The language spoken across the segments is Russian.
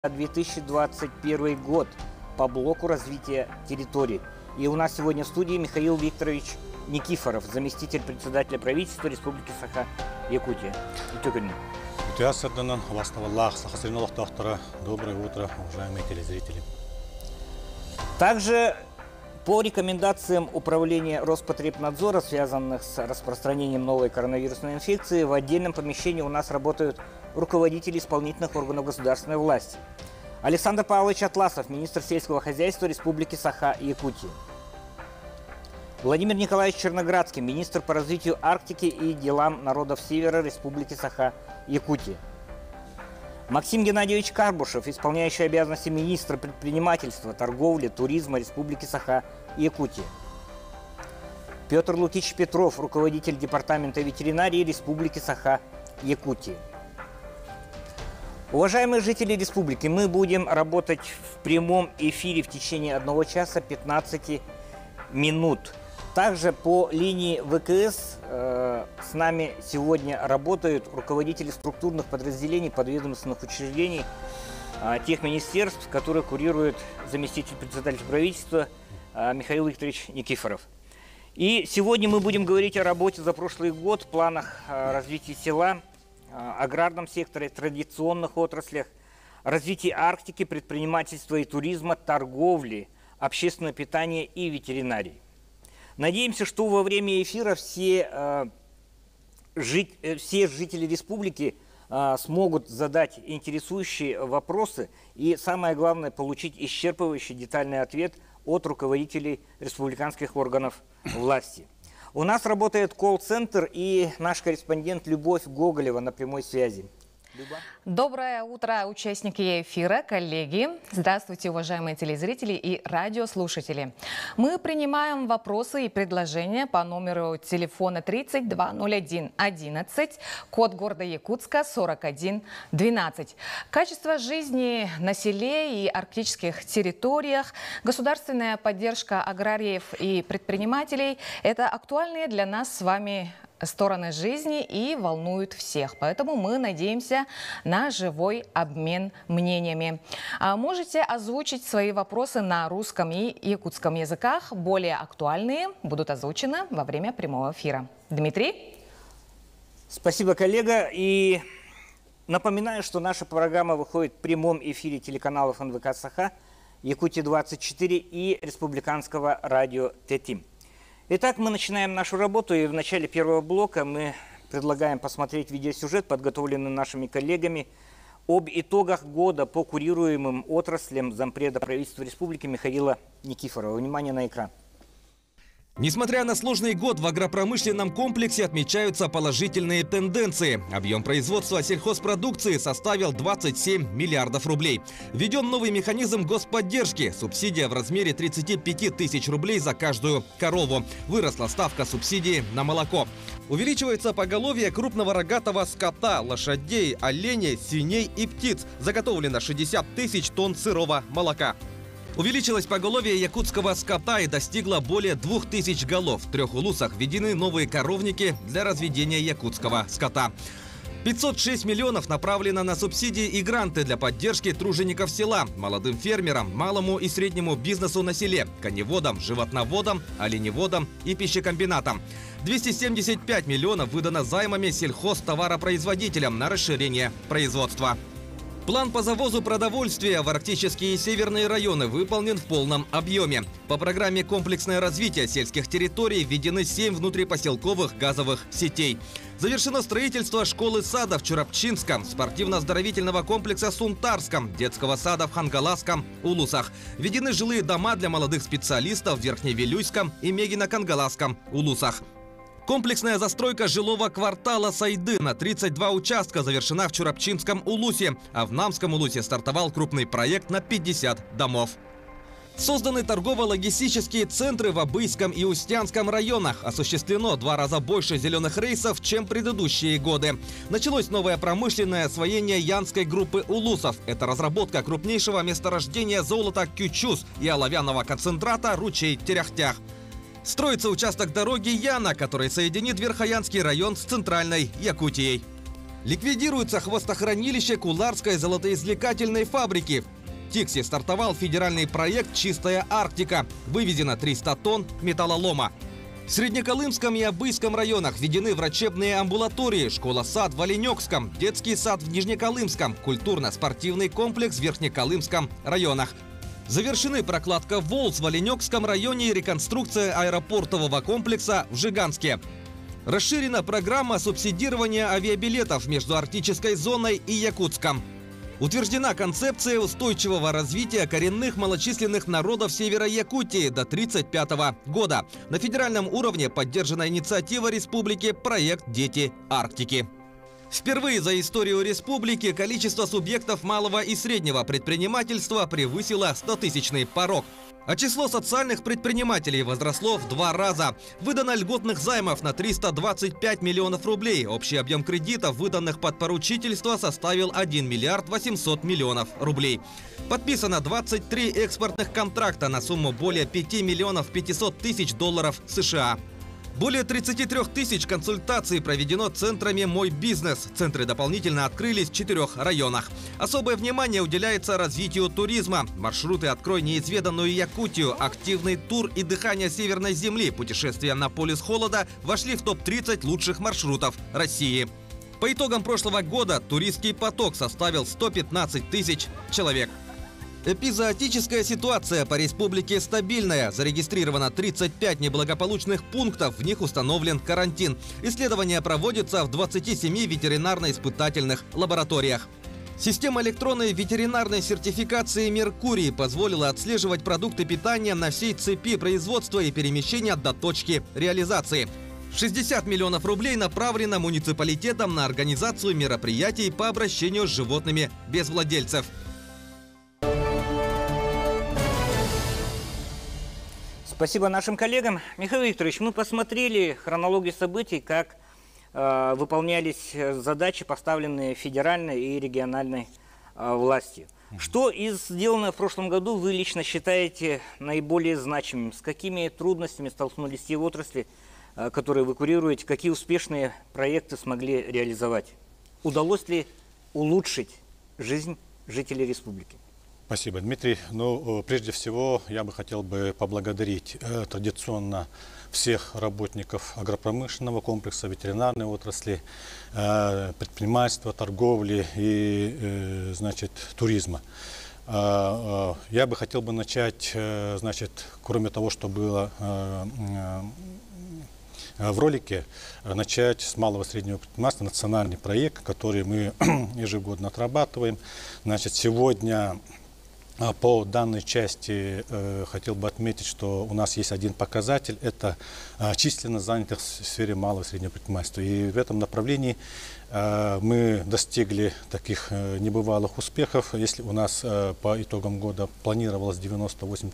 2021 год по блоку развития территорий. И у нас сегодня в студии Михаил Викторович Никифоров, заместитель председателя правительства Республики Саха-Якутия. Доброе утро, уважаемые телезрители. Также по рекомендациям Управления Роспотребнадзора, связанных с распространением новой коронавирусной инфекции, в отдельном помещении у нас работают руководители исполнительных органов государственной власти. Александр Павлович Атласов, министр сельского хозяйства Республики Саха-Якутия. Владимир Николаевич Черноградский, министр по развитию Арктики и делам народов Севера Республики Саха-Якутия. Максим Геннадьевич Карбушев, исполняющий обязанности министра предпринимательства, торговли, туризма Республики Саха-Якутия. Петр Лукич Петров, руководитель департамента ветеринарии Республики Саха-Якутия. Уважаемые жители республики, мы будем работать в прямом эфире в течение 1 часа 15 минут. Также по линии ВКС с нами сегодня работают руководители структурных подразделений подведомственных учреждений тех министерств, которые курирует заместитель председателя правительства Михаил Викторович Никифоров. И сегодня мы будем говорить о работе за прошлый год, планах развития села, аграрном секторе, традиционных отраслях, развитии Арктики, предпринимательства и туризма, торговли, общественного питания и ветеринарии. Надеемся, что во время эфира все жители республики смогут задать интересующие вопросы и, самое главное, получить исчерпывающий детальный ответ от руководителей республиканских органов власти. У нас работает колл-центр и наш корреспондент Любовь Гоголева на прямой связи. Люба. Доброе утро, участники эфира, коллеги. Здравствуйте, уважаемые телезрители и радиослушатели. Мы принимаем вопросы и предложения по номеру телефона 3201 11, код города Якутска 4112. Качество жизни на селе и арктических территориях, государственная поддержка аграриев и предпринимателей – это актуальные для нас с вами стороны жизни и волнуют всех. Поэтому мы надеемся на живой обмен мнениями. Можете озвучить свои вопросы на русском и якутском языках. Более актуальные будут озвучены во время прямого эфира. Дмитрий? Спасибо, коллега. И напоминаю, что наша программа выходит в прямом эфире телеканалов НВК Саха, Якутия-24 и республиканского радио ТТИМ. Итак, мы начинаем нашу работу, и в начале первого блока мы предлагаем посмотреть видеосюжет, подготовленный нашими коллегами, об итогах года по курируемым отраслям зампреда правительства республики Михаила Никифорова. Внимание на экран. Несмотря на сложный год, в агропромышленном комплексе отмечаются положительные тенденции. Объем производства сельхозпродукции составил 27 миллиардов рублей. Введен новый механизм господдержки. Субсидия в размере 35 тысяч рублей за каждую корову. Выросла ставка субсидии на молоко. Увеличивается поголовье крупного рогатого скота, лошадей, оленей, свиней и птиц. Заготовлено 60 тысяч тонн сырого молока. Увеличилось поголовье якутского скота и достигло более 2000 голов. В 3 улусах введены новые коровники для разведения якутского скота. 506 миллионов направлено на субсидии и гранты для поддержки тружеников села, молодым фермерам, малому и среднему бизнесу на селе, коневодам, животноводам, оленеводам и пищекомбинатам. 275 миллионов выдано займами сельхозтоваропроизводителям на расширение производства. План по завозу продовольствия в арктические и северные районы выполнен в полном объеме. По программе «Комплексное развитие сельских территорий» введены 7 внутрипоселковых газовых сетей. Завершено строительство школы-сада в Чурапчинском, спортивно-оздоровительного комплекса в Сунтарском, детского сада в Хангаласском улусах. Введены жилые дома для молодых специалистов в Верхневилюйском и Мегино-Кангаласском улусах. Комплексная застройка жилого квартала Сайды на 32 участка завершена в Чурапчинском улусе, а в Намском улусе стартовал крупный проект на 50 домов. Созданы торгово-логистические центры в Абыйском и Устьянском районах. Осуществлено 2 раза больше зеленых рейсов, чем предыдущие годы. Началось новое промышленное освоение Янской группы улусов. Это разработка крупнейшего месторождения золота Кючус и оловянного концентрата ручей Теряхтях. Строится участок дороги Яна, который соединит Верхоянский район с центральной Якутией. Ликвидируется хвостохранилище Куларской золотоизвлекательной фабрики. В Тиксе стартовал федеральный проект «Чистая Арктика». Вывезено 300 тонн металлолома. В Среднеколымском и Абыйском районах введены врачебные амбулатории, школа-сад в Оленёкском, детский сад в Нижнеколымском, культурно-спортивный комплекс в Верхнеколымском районах. Завершены прокладка волс в Оленёкском районе и реконструкция аэропортового комплекса в Жиганске. Расширена программа субсидирования авиабилетов между арктической зоной и Якутском. Утверждена концепция устойчивого развития коренных малочисленных народов Севера Якутии до 1935 года. На федеральном уровне поддержана инициатива республики «Проект Дети Арктики». Впервые за историю республики количество субъектов малого и среднего предпринимательства превысило 100-тысячный порог. А число социальных предпринимателей возросло в 2 раза. Выдано льготных займов на 325 миллионов рублей. Общий объем кредитов, выданных под поручительство, составил 1 миллиард 800 миллионов рублей. Подписано 23 экспортных контракта на сумму более 5 миллионов 500 тысяч долларов США. Более 33 тысяч консультаций проведено центрами «Мой бизнес». Центры дополнительно открылись в 4 районах. Особое внимание уделяется развитию туризма. Маршруты «Открой неизведанную Якутию», «Активный тур» и «Дыхание северной земли», путешествия на полюс холода вошли в топ-30 лучших маршрутов России. По итогам прошлого года туристский поток составил 115 тысяч человек. Эпизоотическая ситуация по республике стабильная. Зарегистрировано 35 неблагополучных пунктов, в них установлен карантин. Исследования проводятся в 27 ветеринарно-испытательных лабораториях. Система электронной ветеринарной сертификации «Меркурий» позволила отслеживать продукты питания на всей цепи производства и перемещения до точки реализации. 60 миллионов рублей направлено муниципалитетам на организацию мероприятий по обращению с животными без владельцев. Спасибо нашим коллегам. Михаил Викторович, мы посмотрели хронологию событий, как выполнялись задачи, поставленные федеральной и региональной властью. Что из сделанного в прошлом году вы лично считаете наиболее значимым? С какими трудностями столкнулись те отрасли, которые вы курируете? Какие успешные проекты смогли реализовать? Удалось ли улучшить жизнь жителей республики? Спасибо, Дмитрий. Ну, прежде всего, я бы хотел поблагодарить традиционно всех работников агропромышленного комплекса, ветеринарной отрасли, предпринимательства, торговли и, туризма. Я бы хотел начать, кроме того, что было в ролике, начать с малого и среднего предпринимательства, национальный проект, который мы ежегодно отрабатываем. Сегодня по данной части хотел бы отметить, что у нас есть один показатель, это численность занятых в сфере малого и среднего предпринимательства. И в этом направлении мы достигли таких небывалых успехов. Если у нас по итогам года планировалось 98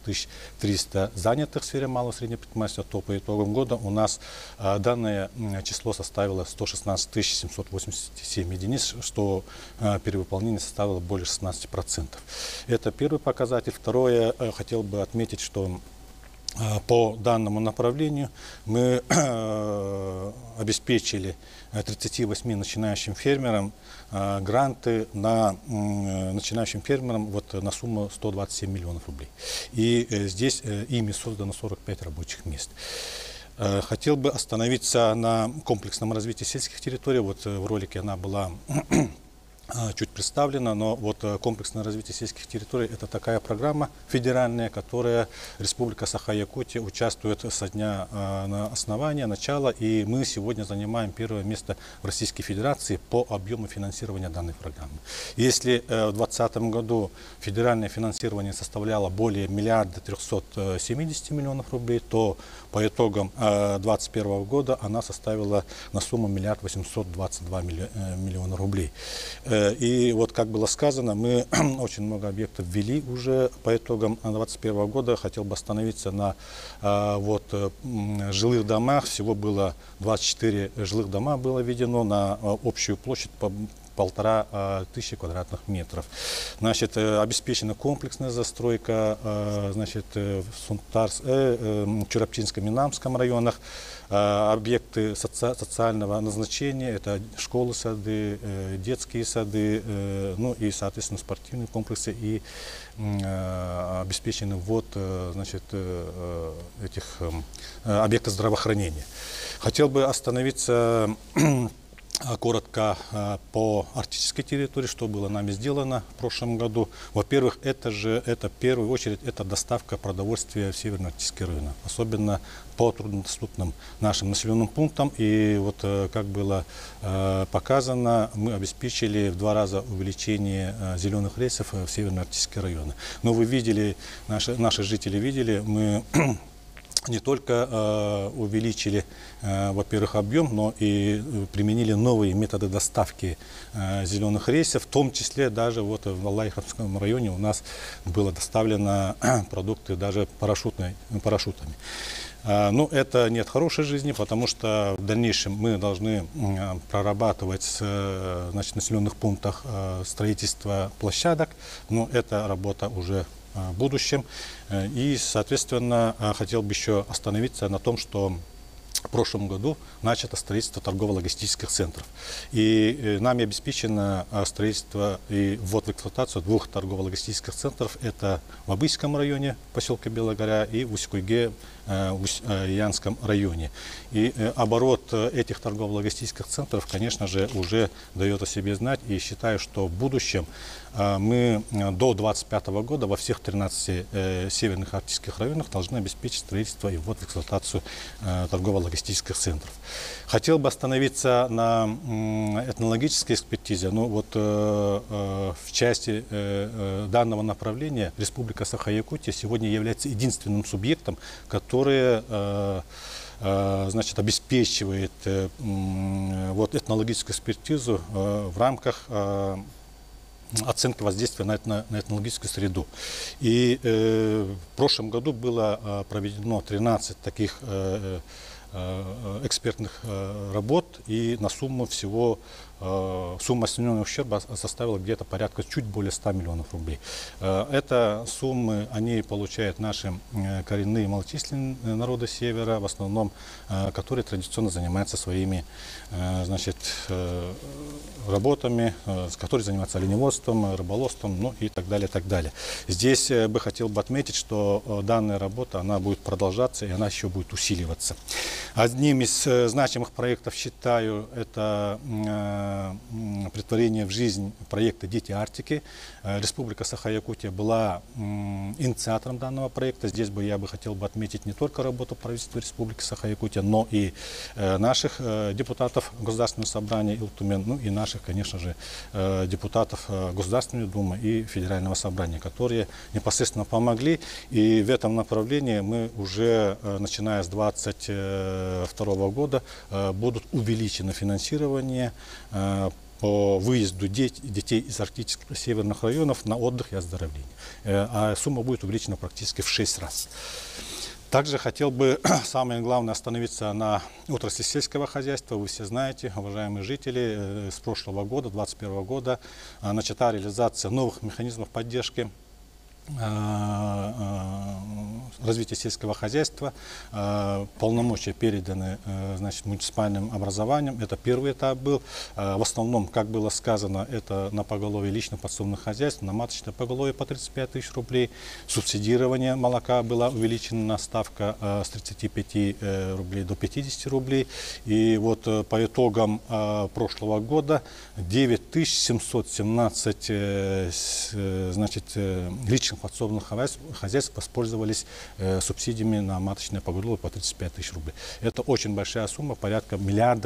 300 занятых в сфере малого и среднего предпринимательства, то по итогам года у нас данное число составило 116 787 единиц, что перевыполнение составило более 16%. Это первый показатель. Второе, хотел бы отметить, что по данному направлению мы обеспечили 38 начинающим фермерам гранты начинающим фермерам на сумму 127 миллионов рублей. И здесь ими создано 45 рабочих мест. Хотел бы остановиться на комплексном развитии сельских территорий. В ролике она была чуть представлена, но комплексное развитие сельских территорий — это такая программа федеральная, которая Республика Саха-Якутия участвует со дня основания, начала, и мы сегодня занимаем первое место в Российской Федерации по объему финансирования данной программы. Если в 2020 году федеральное финансирование составляло более 1 370 миллионов рублей, то по итогам 2021 года она составила на сумму 1 822 миллиона рублей. И как было сказано, мы очень много объектов ввели уже по итогам 2021 года. Хотел бы остановиться на жилых домах. Всего было 24 жилых дома было введено на общую площадь 1500 квадратных метров. Значит, обеспечена комплексная застройка, значит, в Чураптинском и Намском районах, объекты социального назначения, это школы, сады, детские сады, ну и, соответственно, спортивные комплексы, и обеспечены ввод, значит, этих объектов здравоохранения. Хотел бы остановиться коротко по арктической территории, что было нами сделано в прошлом году. Во-первых, это в первую очередь это доставка продовольствия в северно-арктический район, особенно по труднодоступным нашим населенным пунктам. И вот, как было показано, мы обеспечили в 2 раза увеличение зеленых рейсов в северно-арктические районы. Но вы видели, наши жители видели, мы не только увеличили, во-первых, объем, но и применили новые методы доставки зеленых рейсов, в том числе даже вот в Аллайховском районе у нас было доставлено продукты даже парашютами. Но это не от хорошей жизни, потому что в дальнейшем мы должны прорабатывать в населенных пунктах строительство площадок, но это работа уже в будущем. И, соответственно, хотел бы еще остановиться на том, что в прошлом году начато строительство торгово-логистических центров. И нами обеспечено строительство и ввод в эксплуатацию 2 торгово-логистических центров. Это в Абыйском районе, поселке Белогоря, и в Усть-Куйге, Усть-Янском районе. И оборот этих торгово-логистических центров, конечно же, уже дает о себе знать. И считаю, что в будущем мы до 2025 года во всех 13 северных арктических районах должны обеспечить строительство и ввод в эксплуатацию торгово-логистических центров. Хотел бы остановиться на этнологической экспертизе. Ну, вот, в части данного направления Республика Саха-Якутия сегодня является единственным субъектом, который значит, обеспечивает вот, этнологическую экспертизу в рамках оценки воздействия на этнологическую среду. И в прошлом году было проведено 13 таких экспертных работ, и на сумму всего сумма сниженного ущерба составила где-то порядка чуть более 100 миллионов рублей. Это суммы они получают наши коренные малочисленные народы Севера, в основном, которые традиционно занимаются своими, значит, работами, которые занимаются оленеводством, рыболовством, ну и так далее, так далее. Здесь бы хотел бы отметить, что данная работа, она будет продолжаться, и она еще будет усиливаться. Одним из значимых проектов, считаю, это претворение в жизнь проекта «Дети Арктики». Республика Саха-Якутия была инициатором данного проекта. Здесь я бы хотел отметить не только работу правительства Республики Саха-Якутия, но и наших депутатов Государственного собрания Илтумен, ну и наших, конечно же, депутатов Государственной Думы и Федерального собрания, которые непосредственно помогли. И в этом направлении мы уже, начиная с 2022 года, будут увеличено финансирование по выезду детей из арктических северных районов на отдых и оздоровление. А сумма будет увеличена практически в 6 раз. Также хотел бы, самое главное, остановиться на отрасли сельского хозяйства. Вы все знаете, уважаемые жители, с прошлого года, 2021 года, начата реализация новых механизмов поддержки развития сельского хозяйства. Полномочия переданы, значит, муниципальным образованием. Это первый этап был. В основном, как было сказано, это на поголовье личных подсобных хозяйств, на маточное поголовье по 35 тысяч рублей. Субсидирование молока была увеличена ставка с 35 рублей до 50 рублей. И вот по итогам прошлого года 9717 значит, личных подсобных хозяйств воспользовались субсидиями на маточное поголовье по 35 тысяч рублей. Это очень большая сумма, порядка 1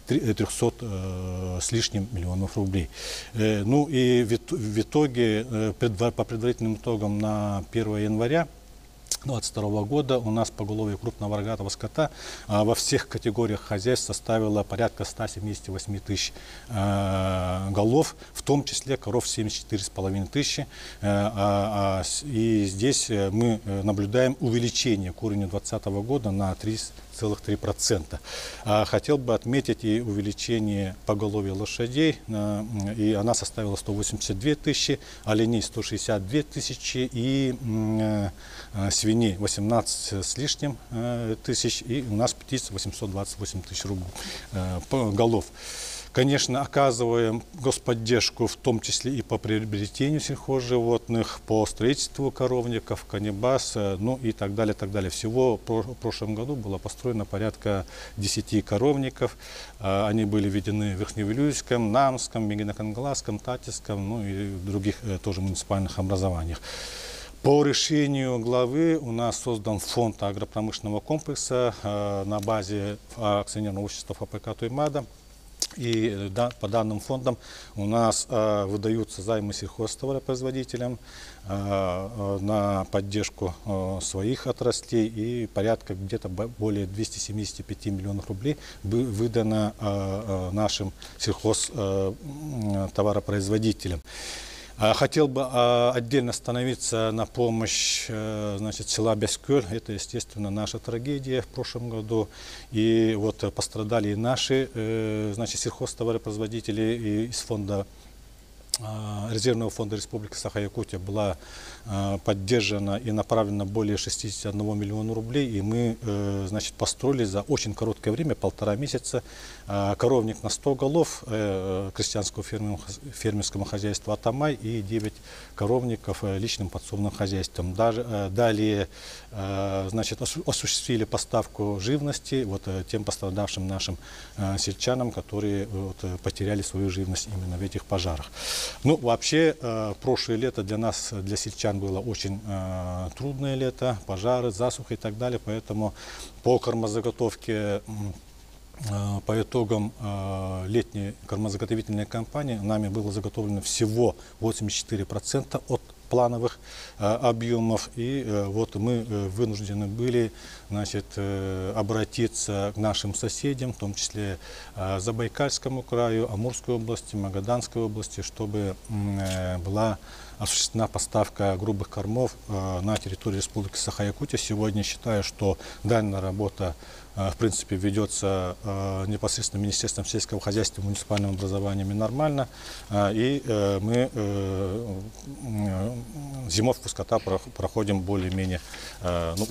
300 с лишним миллионов рублей. Ну и в итоге, по предварительным итогам на 1 января 2022 года у нас поголовье крупного рогатого скота во всех категориях хозяйств составило порядка 178 тысяч голов, в том числе коров 74,5 тысячи. И здесь мы наблюдаем увеличение к уровню 2020 года на 3,3 11,3%. Хотел бы отметить и увеличение поголовья лошадей, и она составила 182 тысячи, оленей 162 тысячи и свиней 18 с лишним тысяч, и у нас птиц 828 тысяч голов. Конечно, оказываем господдержку в том числе и по приобретению сельхозживотных, по строительству коровников, канибас, ну и так далее, так далее. Всего в прошлом году было построено порядка 10 коровников. Они были введены в Верхневилюйском, Намском, Мегиноконгласском, Татиском, ну и в других тоже муниципальных образованиях. По решению главы у нас создан фонд агропромышленного комплекса на базе акционерного общества ФПК «Туймада». И по данным фондам у нас выдаются займы сельхозтоваропроизводителям на поддержку своих отраслей, и порядка где-то более 275 миллионов рублей выдано нашим сельхозтоваропроизводителям. Хотел бы отдельно остановиться на помощь села Бескёль. Это, естественно, наша трагедия в прошлом году. И вот пострадали и наши сельхозтоваропроизводители. И из фонда Резервного фонда Республики Саха-Якутия была поддержана и направлена более 61 миллиона рублей. И мы построили за очень короткое время, 1,5 месяца, коровник на 100 голов крестьянского фермерского хозяйства «Атамай» и 9 коровников личным подсобным хозяйством. Далее осуществили поставку живности тем пострадавшим нашим сельчанам, которые потеряли свою живность именно в этих пожарах. Ну, вообще, прошлое лето для нас, для сельчан, было очень трудное лето, пожары, засуха и так далее, поэтому по кормозаготовке, по итогам летней кормозаготовительной кампании нами было заготовлено всего 84% от плановых объемов, и вот мы вынуждены были обратиться к нашим соседям, в том числе Забайкальскому краю, Амурской области, Магаданской области, чтобы была осуществлена поставка грубых кормов на территории Республики Саха-Якутия. Сегодня считаю, что данная работа в принципе ведется непосредственно Министерством сельского хозяйства и муниципальным образованием нормально, и мы зимовку скота проходим более-менее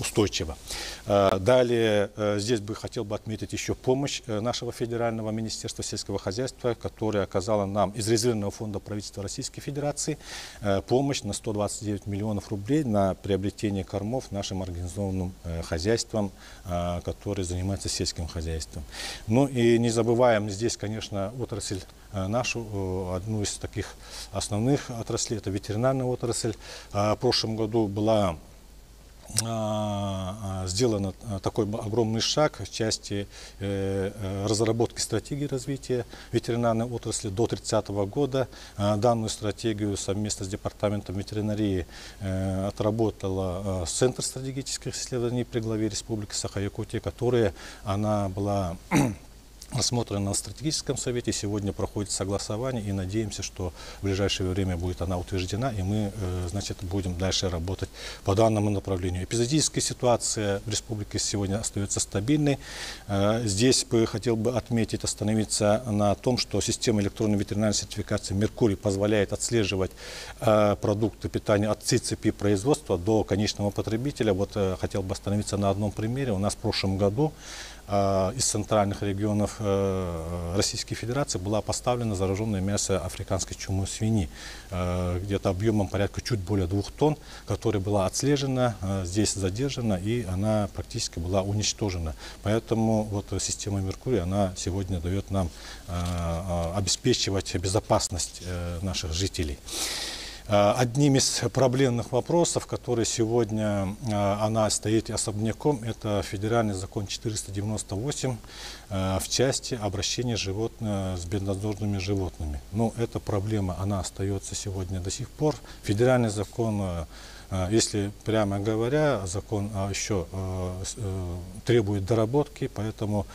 устойчиво. Далее здесь хотел бы отметить еще помощь нашего Федерального Министерства сельского хозяйства, которое оказало нам из резервного фонда правительства Российской Федерации помощь на 129 миллионов рублей на приобретение кормов нашим организованным хозяйствам, которые занимаются сельским хозяйством. Ну и не забываем здесь, конечно, отрасль нашу, одну из таких основных отраслей, это ветеринарная отрасль. В прошлом году была сделан такой огромный шаг в части разработки стратегии развития ветеринарной отрасли до 30 года. Данную стратегию совместно с Департаментом ветеринарии отработала Центр стратегических исследований при главе Республики Саха-Якутия, она была рассмотрена на стратегическом совете. Сегодня проходит согласование, и надеемся, что в ближайшее время будет она утверждена, и мы будем дальше работать по данному направлению. Эпизодическая ситуация в республике сегодня остается стабильной. Здесь хотел бы остановиться на том, что система электронной ветеринарной сертификации «Меркурий» позволяет отслеживать продукты питания от цепи производства до конечного потребителя. Хотел бы остановиться на одном примере. У нас в прошлом году из центральных регионов Российской Федерации была поставлена зараженное мясо африканской чумой свиньи, где-то объемом порядка чуть более 2 тонн, которая была отслежена, здесь задержана, и она практически была уничтожена. Поэтому система «Меркурий», она сегодня дает нам обеспечивать безопасность наших жителей. Одним из проблемных вопросов, который сегодня она стоит особняком, это федеральный закон 498 в части обращения с безнадзорными животными. Но эта проблема, она остается сегодня до сих пор. Федеральный закон, если прямо говоря, закон еще требует доработки, поэтому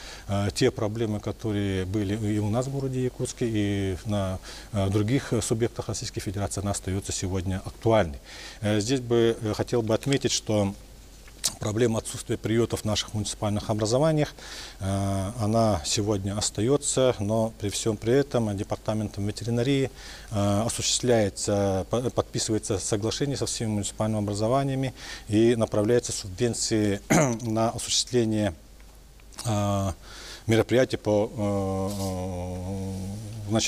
те проблемы, которые были и у нас в городе Якутске, и на других субъектах Российской Федерации, она остается сегодня актуальной. Здесь хотел бы отметить, что проблема отсутствия приютов в наших муниципальных образованиях, она сегодня остается, но при всем при этом департаментом ветеринарии подписывается соглашение со всеми муниципальными образованиями и направляются субвенции на осуществление мероприятий по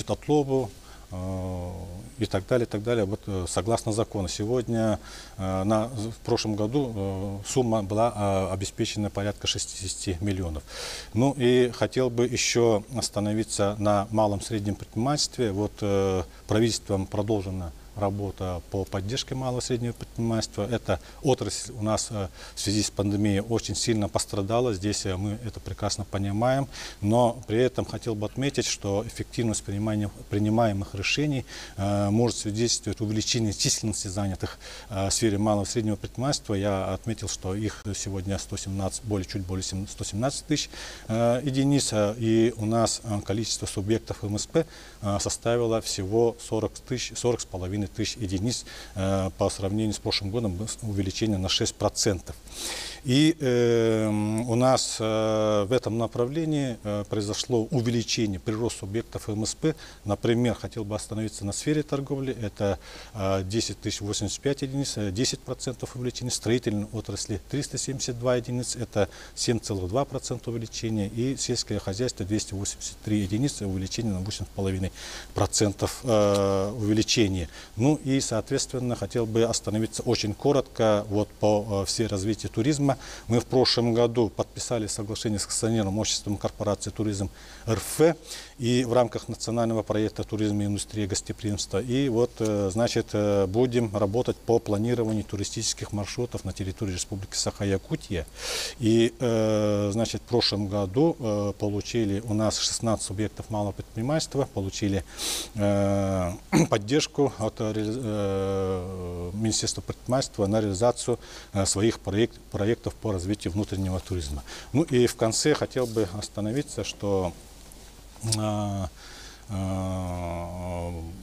отлову и так далее, вот, согласно закону. Сегодня, в прошлом году сумма была обеспечена порядка 60 миллионов. Ну и хотел бы еще остановиться на малом и среднем предпринимательстве. Вот правительством продолжена работа по поддержке малого и среднего предпринимательства. Эта отрасль у нас в связи с пандемией очень сильно пострадала. Здесь мы это прекрасно понимаем. Но при этом хотел бы отметить, что эффективность принимаемых решений может свидетельствовать увеличение численности занятых в сфере малого и среднего предпринимательства. Я отметил, что их сегодня чуть более 117 тысяч единиц. И у нас количество субъектов МСП составило всего 40,5 тысяч единиц по сравнению с прошлым годом, увеличение на 6%. И у нас в этом направлении произошло увеличение, прирост субъектов МСП. Например, хотел бы остановиться на сфере торговли. Это 10 085 единиц, 10% увеличения. Строительной отрасли 372 единиц, это 7,2% увеличения. И сельское хозяйство 283 единицы, увеличение на 8,5% увеличения. Ну и, соответственно, хотел бы остановиться очень коротко вот по сфере развития туризма. Мы в прошлом году подписали соглашение с акционерным обществом корпорации «Туризм РФ» и в рамках национального проекта «Туризм и индустрия гостеприимства». И вот, значит, будем работать по планированию туристических маршрутов на территории Республики Саха-Якутия. И, значит, в прошлом году получили у нас 16 субъектов малого предпринимательства, получили поддержку от Министерства предпринимательства на реализацию своих проектов по развитию внутреннего туризма. Ну и в конце хотел бы остановиться, что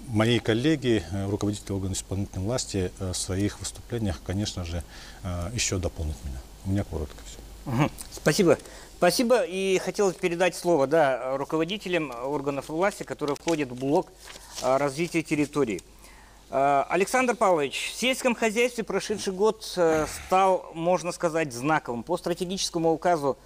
мои коллеги, руководители органов исполнительной власти, в своих выступлениях, конечно же, еще дополнят меня. У меня коротко все. Спасибо. Спасибо. И хотелось передать слово руководителям органов власти, которые входят в блок развития территории. Александр Павлович, в сельском хозяйстве прошедший год стал, можно сказать, знаковым. По стратегическому указу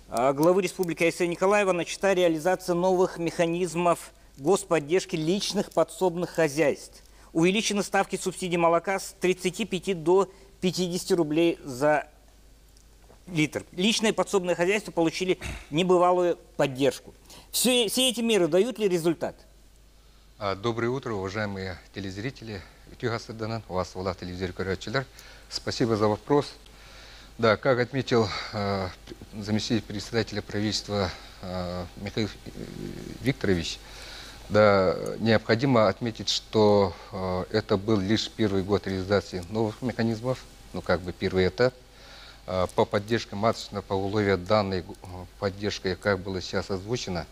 главы республики Айсея Николаева начата реализация новых механизмов господдержки личных подсобных хозяйств. Увеличены ставки субсидий молока с 35 до 50 рублей за литр. Личные подсобные хозяйства получили небывалую поддержку. Все эти меры дают ли результат? Доброе утро, уважаемые телезрители. У вас Влад телевизор. Спасибо за вопрос. Да, как отметил заместитель председателя правительства Михаил Викторович, да, необходимо отметить, что это был лишь первый год реализации новых механизмов, ну как бы первый этап. По поддержке маточного поголовья данной поддержкой, как было сейчас озвучено,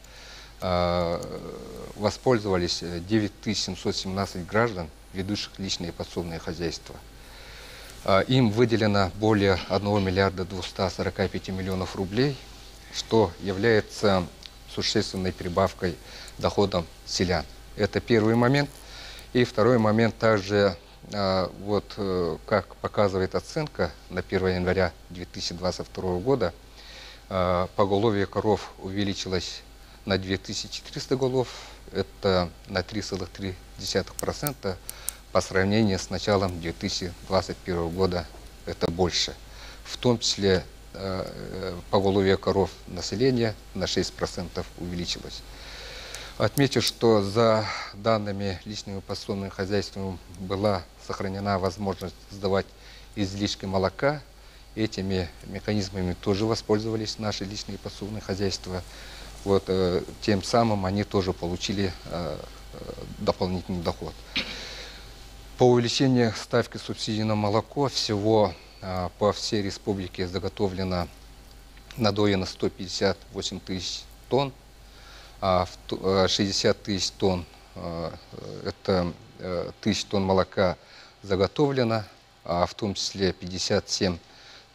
воспользовались 9717 граждан, ведущих личные подсобные хозяйства. Им выделено более 1 миллиарда 245 миллионов рублей, что является существенной прибавкой доходам селян. Это первый момент. И второй момент также, вот как показывает оценка на 1 января 2022 года, поголовье коров увеличилось на 2400 голов, это на 3,3% по сравнению с началом 2021 года, это больше. В том числе поголовье коров населения на 6% увеличилось. Отмечу, что за данными личными подсобными хозяйствами была сохранена возможность сдавать излишки молока. Этими механизмами тоже воспользовались наши личные подсобные хозяйства. Вот, тем самым они тоже получили дополнительный доход. По увеличению ставки субсидий на молоко всего по всей республике заготовлено, надоено 158 тысяч тонн, 60 тысяч тонн, это тысяч тонн молока заготовлено, в том числе 57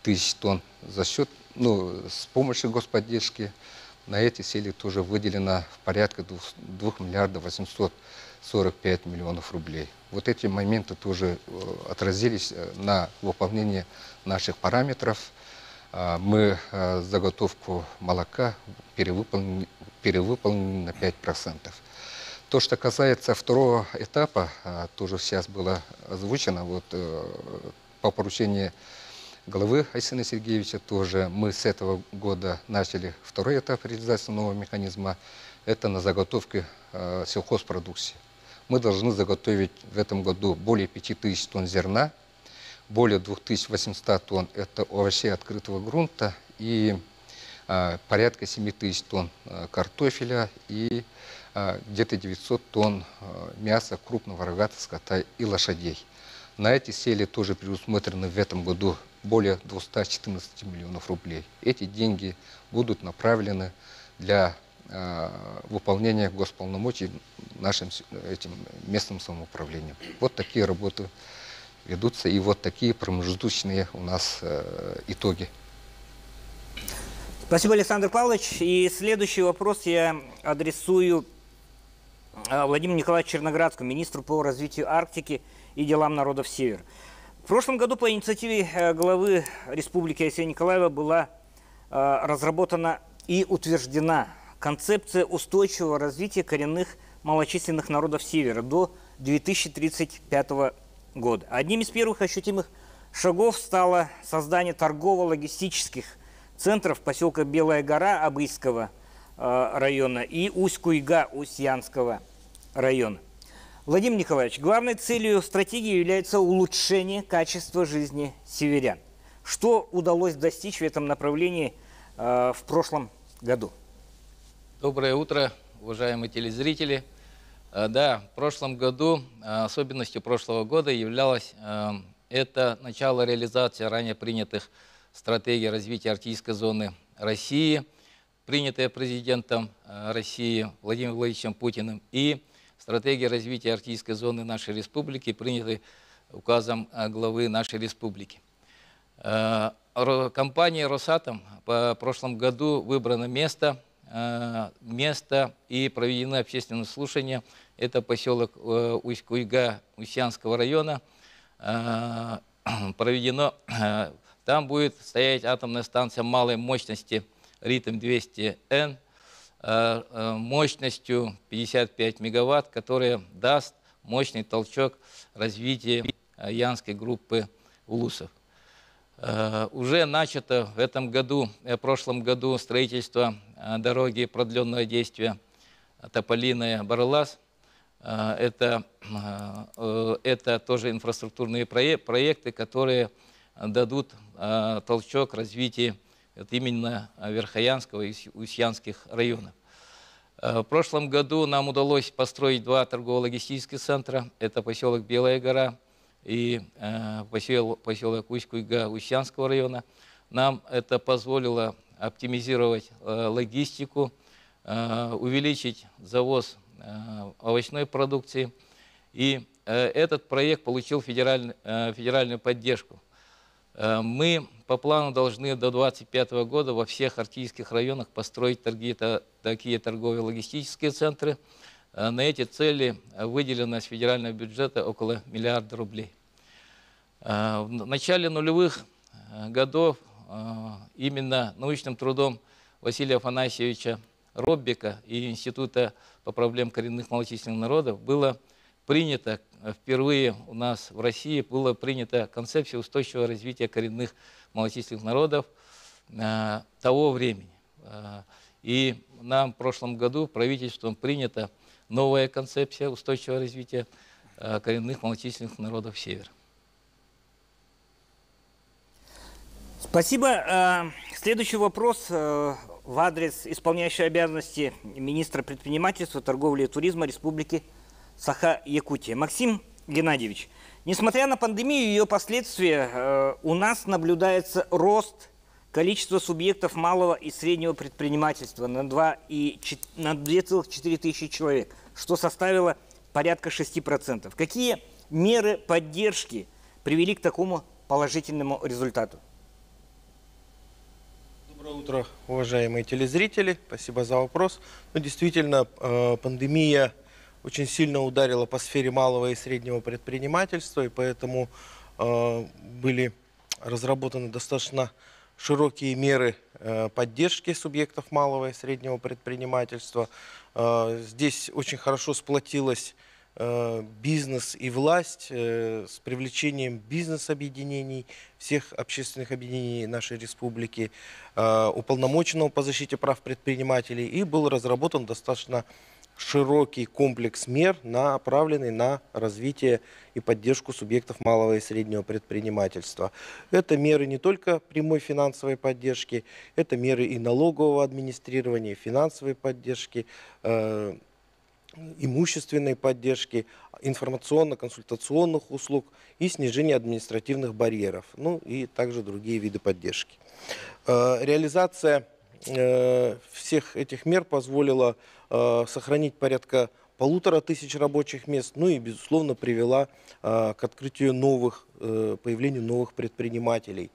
тысяч тонн за счет, с помощью господдержки. На эти цели тоже выделено порядка 2 миллиардов 845 миллионов рублей. Вот эти моменты тоже отразились на выполнении наших параметров. Мы заготовку молока перевыполнили на 5%. То, что касается второго этапа, тоже сейчас было озвучено, по поручению главы Айсена Сергеевича тоже мы с этого года начали второй этап реализации нового механизма. Это на заготовке сельхозпродукции. Мы должны заготовить в этом году более 5000 тонн зерна, более 2800 тонн это овощей открытого грунта и порядка 7000 тонн картофеля и где-то 900 тонн мяса крупного рогатого скота и лошадей. На эти цели тоже предусмотрены в этом году более 214 миллионов рублей. Эти деньги будут направлены для выполнения госполномочий нашим этим местным самоуправлением. Вот такие работы ведутся и вот такие промежуточные у нас итоги. Спасибо, Александр Павлович. И следующий вопрос я адресую Владимиру Николаевичу Черноградскому, министру по развитию Арктики и делам народов Севера. В прошлом году по инициативе главы Республики Айсена Николаева была разработана и утверждена концепция устойчивого развития коренных малочисленных народов Севера до 2035 года. Одним из первых ощутимых шагов стало создание торгово-логистических центров поселка Белая гора Абыйского района и Усть-Куйга Устьянского района. Владимир Николаевич, главной целью стратегии является улучшение качества жизни северян. Что удалось достичь в этом направлении в прошлом году? Доброе утро, уважаемые телезрители. Да, в прошлом году, особенностью прошлого года являлось это начало реализации ранее принятых стратегий развития арктической зоны России, принятая президентом России Владимиром Владимировичем Путиным, и стратегия развития арктической зоны нашей республики, принятая указом главы нашей республики. Компания «Росатом» по прошлом году выбрано место и проведены общественные слушания. Это поселок Усть-Куйга Устьянского района. Проведено, там будет стоять атомная станция малой мощности Ритм-200Н мощностью 55 мегаватт, которая даст мощный толчок развития Янской группы улусов. Уже начато в прошлом году строительство дороги продленного действия Тополиная-Барлас. Это тоже инфраструктурные проекты, которые дадут толчок развитию именно Верхоянского и Устьянских районов. В прошлом году нам удалось построить 2 торгово-логистических центра. Это поселок Белая гора и поселок Усть-Куйга Устьянского района. Нам это позволило оптимизировать логистику, увеличить завоз овощной продукции. И этот проект получил федеральную поддержку. Мы по плану должны до 2025 года во всех арктических районах построить такие торговые логистические центры. На эти цели выделено с федерального бюджета около миллиарда рублей. В начале нулевых годов именно научным трудом Василия Афанасьевича Роббика и Института по проблемам коренных малочисленных народов было принято, впервые у нас в России была принята концепция устойчивого развития коренных малочисленных народов того времени. И нам в прошлом году правительством принята новая концепция устойчивого развития коренных малочисленных народов Севера. Спасибо. Следующий вопрос в адрес исполняющей обязанности министра предпринимательства, торговли и туризма Республики Саха-Якутия. Максим Геннадьевич, несмотря на пандемию и ее последствия, у нас наблюдается рост количества субъектов малого и среднего предпринимательства на 2,4 тысячи человек, что составило порядка 6%. Какие меры поддержки привели к такому положительному результату? Доброе утро, уважаемые телезрители. Спасибо за вопрос. Ну, действительно, пандемия очень сильно ударила по сфере малого и среднего предпринимательства, и поэтому были разработаны достаточно широкие меры поддержки субъектов малого и среднего предпринимательства. Здесь очень хорошо сплотилась бизнес и власть с привлечением бизнес-объединений, всех общественных объединений нашей республики, уполномоченного по защите прав предпринимателей, и был разработан достаточно широкий комплекс мер, направленный на развитие и поддержку субъектов малого и среднего предпринимательства. Это меры не только прямой финансовой поддержки, это меры и налогового администрирования, финансовой поддержки, имущественной поддержки, информационно-консультационных услуг и снижения административных барьеров, ну и также другие виды поддержки. Реализация всех этих мер позволила сохранить порядка 1500 рабочих мест, ну и, безусловно, привела к открытию появлению новых предпринимателей.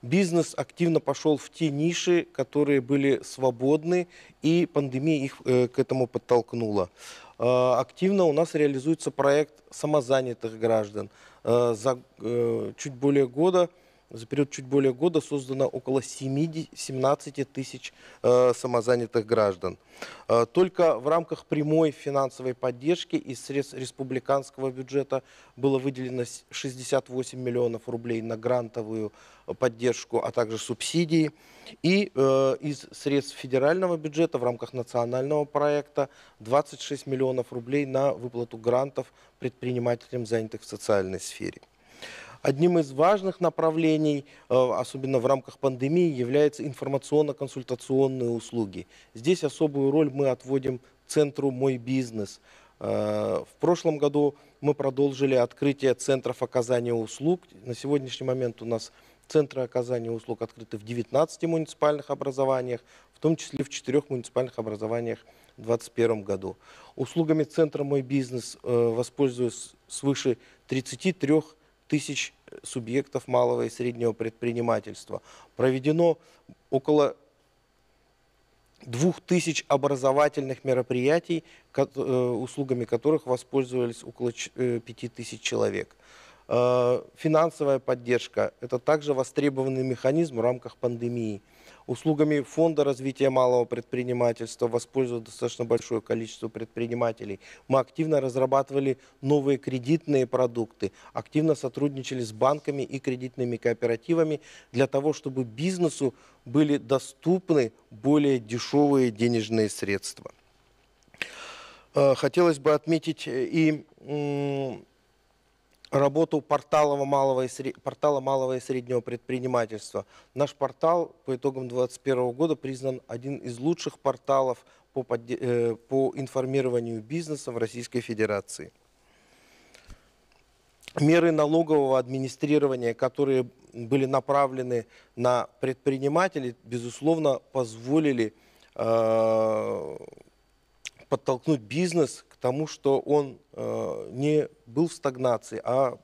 Бизнес активно пошел в те ниши, которые были свободны, и пандемия их к этому подтолкнула. Активно у нас реализуется проект самозанятых граждан. За период чуть более года создано около 17 тысяч самозанятых граждан. Только в рамках прямой финансовой поддержки из средств республиканского бюджета было выделено 68 миллионов рублей на грантовую поддержку, а также субсидии. И из средств федерального бюджета в рамках национального проекта 26 миллионов рублей на выплату грантов предпринимателям, занятых в социальной сфере. Одним из важных направлений, особенно в рамках пандемии, являются информационно-консультационные услуги. Здесь особую роль мы отводим центру «Мой бизнес». В прошлом году мы продолжили открытие центров оказания услуг. На сегодняшний момент у нас центры оказания услуг открыты в 19 муниципальных образованиях, в том числе в 4 муниципальных образованиях в 2021 году. Услугами центра «Мой бизнес» воспользуются свыше 33 тысяч субъектов малого и среднего предпринимательства. Проведено около 2000 образовательных мероприятий, услугами которых воспользовались около 5000 человек. Финансовая поддержка – это также востребованный механизм в рамках пандемии. Услугами Фонда развития малого предпринимательства воспользовалось достаточно большое количество предпринимателей. Мы активно разрабатывали новые кредитные продукты, активно сотрудничали с банками и кредитными кооперативами для того, чтобы бизнесу были доступны более дешевые денежные средства. Хотелось бы отметить и работу портала малого и среднего предпринимательства. Наш портал по итогам 2021 года признан один из лучших порталов по информированию бизнеса в Российской Федерации. Меры налогового администрирования, которые были направлены на предпринимателей, безусловно, позволили подтолкнуть бизнес к тому, что он не был в стагнации, а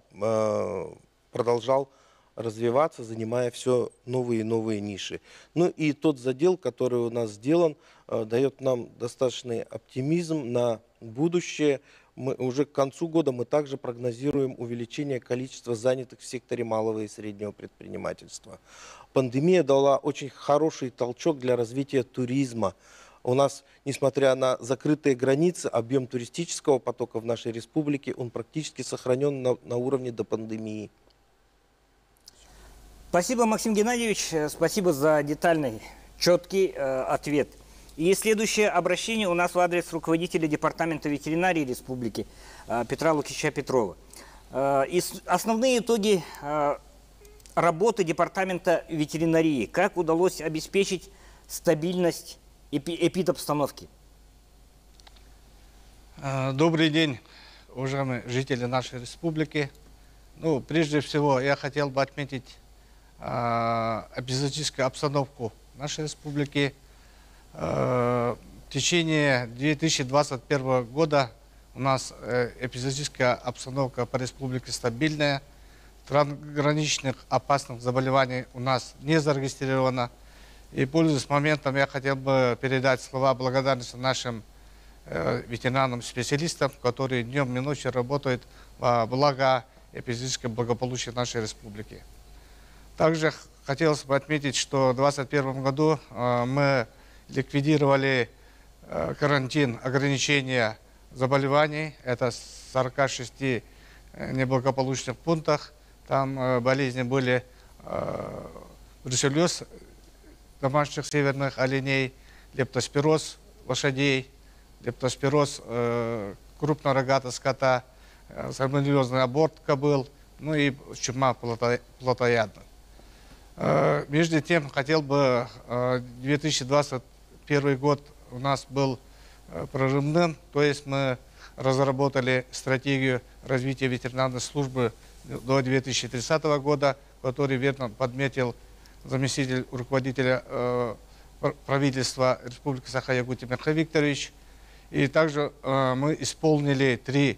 продолжал развиваться, занимая все новые и новые ниши. Ну и тот задел, который у нас сделан, дает нам достаточный оптимизм на будущее. Уже к концу года мы также прогнозируем увеличение количества занятых в секторе малого и среднего предпринимательства. Пандемия дала очень хороший толчок для развития туризма. У нас, несмотря на закрытые границы, объем туристического потока в нашей республике, он практически сохранен на уровне до пандемии. Спасибо, Максим Геннадьевич. Спасибо за детальный, четкий ответ. И следующее обращение у нас в адрес руководителя Департамента ветеринарии Республики Петра Лукича Петрова. Основные итоги работы Департамента ветеринарии. Как удалось обеспечить стабильность эпидобстановки? Добрый день, уважаемые жители нашей республики. Ну, прежде всего, я хотел бы отметить эпизоотическую обстановку нашей республики. В течение 2021 года у нас эпизоотическая обстановка по республике стабильная. Трансграничных опасных заболеваний у нас не зарегистрировано. И, пользуясь моментом, я хотел бы передать слова благодарности нашим ветеринарным специалистам, которые днем и ночью работают во благо и физического благополучия нашей республики. Также хотелось бы отметить, что в 2021 году мы ликвидировали карантин, ограничения заболеваний. Это в 46 неблагополучных пунктах. Там болезни были бруцеллез домашних северных оленей, лептоспироз лошадей, лептоспироз крупнорогатого скота, сальмонеллезный аборт кобыл, ну и чума плотоядных. Между тем, хотел бы, 2021 год у нас был прорывным, то есть мы разработали стратегию развития ветеринарной службы до 2030 года, который верно подметил заместитель руководителя правительства Республики Саха-Якутия Михаил Викторович. И также мы исполнили 3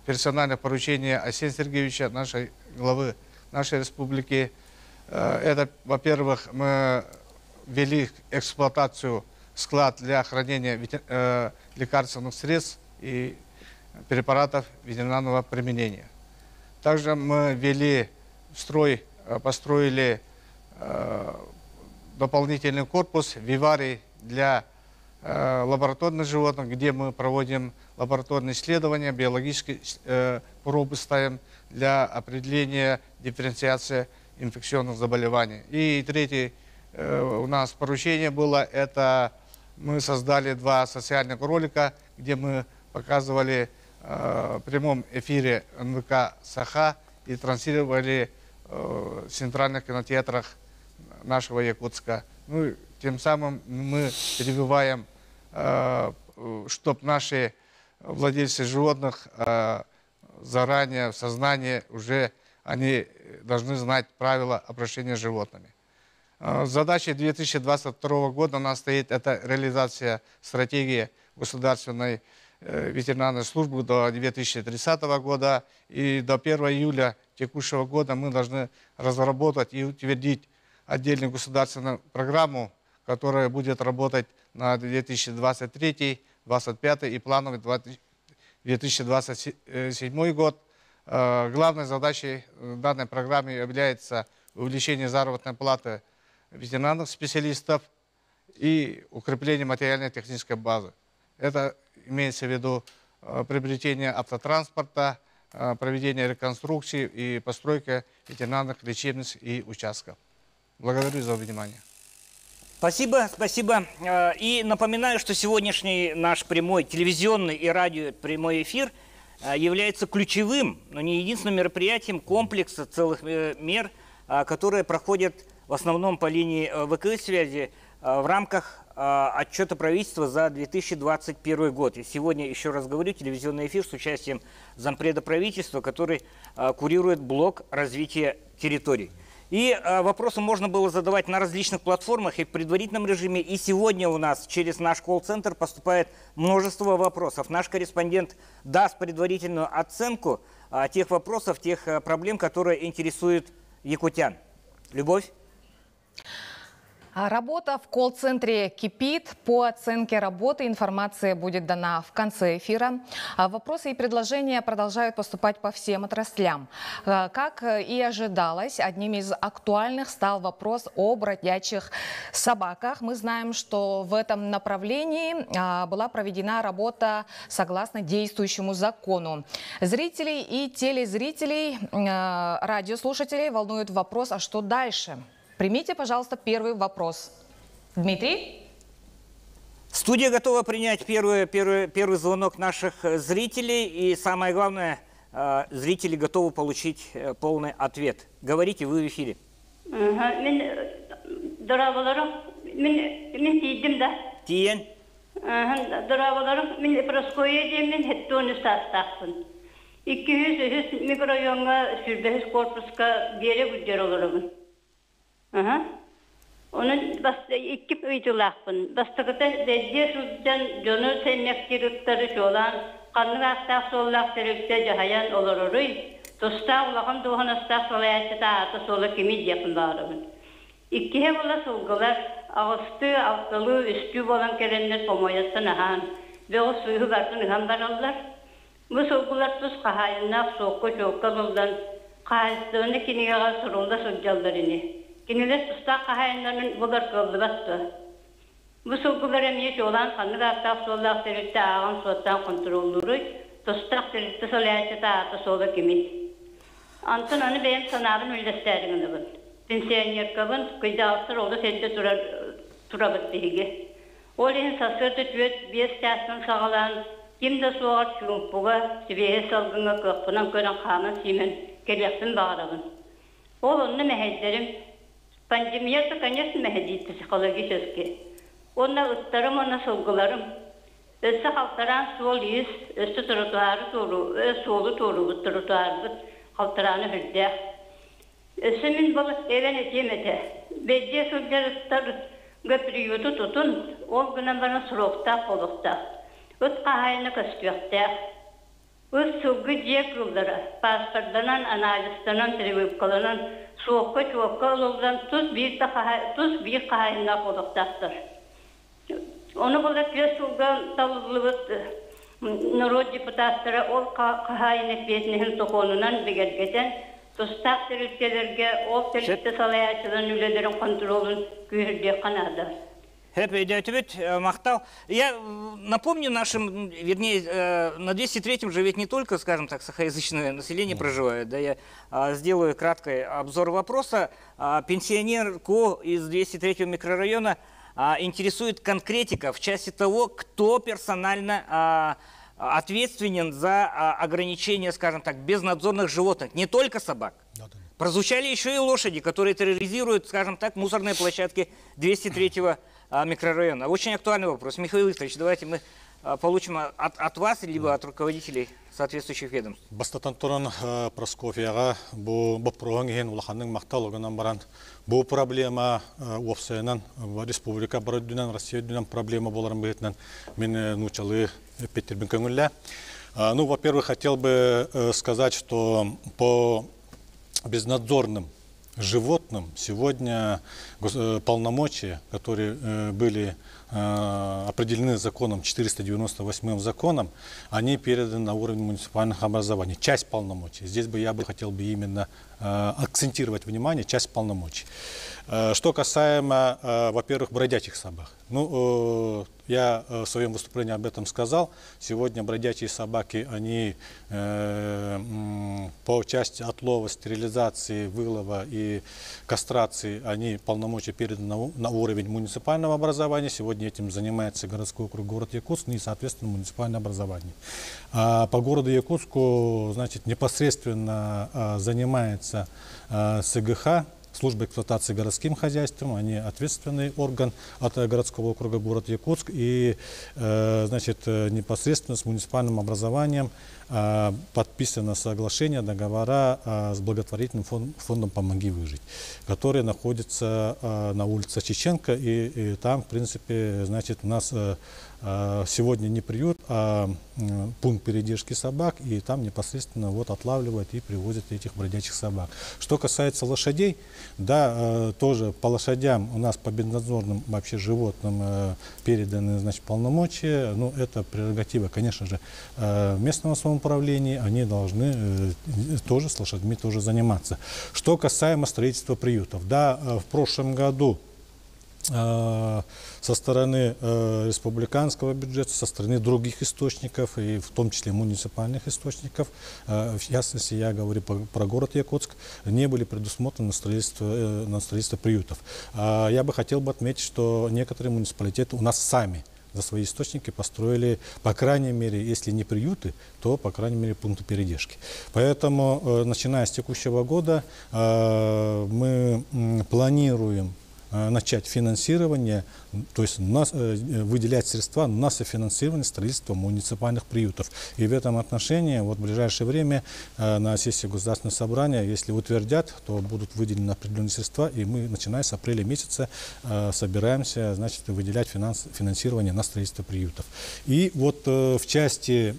персональных поручения Арсения Сергеевича, нашей главы нашей республики. Это, во-первых, мы ввели эксплуатацию склад для хранения лекарственных средств и препаратов ветеринарного применения. Также мы ввели в строй, построили дополнительный корпус виварий для лабораторных животных, где мы проводим лабораторные исследования, биологические пробы ставим для определения дифференциации инфекционных заболеваний. И третье у нас поручение было, это мы создали 2 социальных ролика, где мы показывали в прямом эфире НВК Саха и транслировали в центральных кинотеатрах нашего Якутска. Ну, тем самым мы перебиваем, чтобы наши владельцы животных заранее в сознании уже они должны знать правила обращения с животными. Задачей 2022 года у нас стоит это реализация стратегии государственной ветеринарной службы до 2030 года. И до 1 июля текущего года мы должны разработать и утвердить отдельную государственную программу, которая будет работать на 2023, 2025 и плановый 2027 год. Главной задачей данной программы является увеличение заработной платы ветеринарных специалистов и укрепление материально-технической базы. Это имеется в виду приобретение автотранспорта, проведение реконструкции и постройка ветеринарных лечебниц и участков. Благодарю за внимание. Спасибо, спасибо. И напоминаю, что сегодняшний наш прямой телевизионный и радио прямой эфир является ключевым, но не единственным мероприятием комплекса целых мер, которые проходят в основном по линии ВКС-связи в рамках отчета правительства за 2021 год. И сегодня, еще раз говорю, телевизионный эфир с участием зампреда правительства, который курирует блок развития территорий. И вопросы можно было задавать на различных платформах и в предварительном режиме. И сегодня у нас через наш колл-центр поступает множество вопросов. Наш корреспондент даст предварительную оценку тех вопросов, тех проблем, которые интересуют якутян. Любовь? Работа в колл-центре кипит. По оценке работы информация будет дана в конце эфира. Вопросы и предложения продолжают поступать по всем отраслям. Как и ожидалось, одним из актуальных стал вопрос о бродячих собаках. Мы знаем, что в этом направлении была проведена работа согласно действующему закону. Зрителей и телезрителей, радиослушателей волнует вопрос, а что дальше? Примите, пожалуйста, первый вопрос. Дмитрий? Студия готова принять первый звонок наших зрителей. И самое главное, зрители готовы получить полный ответ. Говорите, вы в эфире. Тиен? Onun iki uydularpın. Bastıkta dediği suzdan canı sennektirikleri olan kanlı aktak sollak terikte cahayan olur. Dostlar ulağın doğan astak solayatı da atı solu kimi yapınlarımın. İkihe bola sulgalar, ağıstı, altılı, üstü bolan kerenler pomoyasın ahan. Ve o suyu bartın ıhan barallar. Bu sulgular tuz kahayınlar, soğukku çoğukkal oldan, kahayistığını kiniyağa sorulda sulcallarını. Kiniler tusta kahayınlarının bular kıldı bastı. Bu sulgular emniyet olan kanlı gaftak solak serikte ağın suattan kontrolluru, tostak serikte solayacıta ağıtı sola kimi. Antın onu benim sanabın üldeslerini bun. Pensiyoner kabın, kıyda asır oldu sende turabıt dihigi. Olehin sasırdı tüyet, biyes kâsının sağalan, kimde soğar çumpuğa, sibehe salgınga kıqpınan gören kanın simen, geleksin bağırabın. Onu mehedlerim, pandemiyası kanyasın mehediydi psikologi sözki. Ona ıttarım, ona solgularım. Ösü haltaran sol yüz, ösü trotuarı toru, ösü solu toru, bu trotuarı haltaranı hüldek. Ösümün balık even etiyemete. Bedye sözler ıttar göpürüyordu tutun, ol günen bana soğukta, kolukta. Öt kahayını kıstıyakta. Öt sözgü diyek yolları, pasportlanan, analistanan, tribükkalanan, soğukka çoğukka olurdan tuz bir kahayına koluktaktır. Onu bulat göz sulgan talılıbıt narod deputatları ol kahayını fiyetinin tokonunan begergeden tostak terülkelerge ol terülkte salayacıdan ülelerin kontrolün gühürde kanadı. Махтал. Я напомню нашим, вернее, на 203-м же ведь не только, скажем так, сахаязычное население проживает. Да, я сделаю краткий обзор вопроса. Пенсионерку из 203-го микрорайона интересует конкретика в части того, кто персонально ответственен за ограничение, скажем так, безнадзорных животных, не только собак. Прозвучали еще и лошади, которые терроризируют, скажем так, мусорные площадки 203-го микрорайона. Очень актуальный вопрос. Михаил Викторович, давайте мы получим от вас, либо от руководителей соответствующих ведомств. Бастатантуран Просковьяга, бу бопроган улаханның макталыгынан баран, бу проблема опсайынан республика барадынан, Россия дүнен проблема боларын бетінен мен нучалы Петербин көңілі. Ну, во-первых, хотел бы сказать, что по безнадзорным животным сегодня полномочия, которые были определены законом 498 законом, они переданы на уровень муниципальных образований. Часть полномочий. Здесь бы я хотел именно акцентировать внимание, часть полномочий. Что касаемо, во-первых, бродячих собак. Ну, я в своем выступлении об этом сказал. Сегодня бродячие собаки, они по части отлова, стерилизации, вылова и кастрации, они полномочия переданы на уровень муниципального образования. Сегодня этим занимается городской округ город Якутск и, соответственно, муниципальное образование. А по городу Якутску, значит, непосредственно занимается СГХ, служба эксплуатации городским хозяйством, они ответственный орган от городского округа город Якутск, и значит, непосредственно с муниципальным образованием подписано соглашение, договора с благотворительным фондом «Помоги выжить», который находится на улице Чеченко, и там, в принципе, значит, у нас сегодня не приют, а пункт передержки собак, и там непосредственно вот отлавливают и привозят этих бродячих собак. Что касается лошадей, да, тоже по лошадям у нас по безнадзорным вообще животным переданы, значит, полномочия, ну, это прерогатива, конечно же, местного самоуправления, они должны тоже с лошадьми тоже заниматься. Что касаемо строительства приютов, да, в прошлом году со стороны республиканского бюджета, со стороны других источников, и в том числе муниципальных источников, в частности, я говорю про город Якутск, не были предусмотрены на строительство приютов. Я бы хотел отметить, что некоторые муниципалитеты у нас сами за свои источники построили, по крайней мере, если не приюты, то, по крайней мере, пункты передержки. Поэтому, начиная с текущего года, мы планируем начать финансирование, то есть выделять средства на софинансирование строительства муниципальных приютов. И в этом отношении вот в ближайшее время на сессии Государственного собрания, если утвердят, то будут выделены определенные средства, и мы, начиная с апреля месяца, собираемся, значит, выделять финансирование на строительство приютов. И вот в части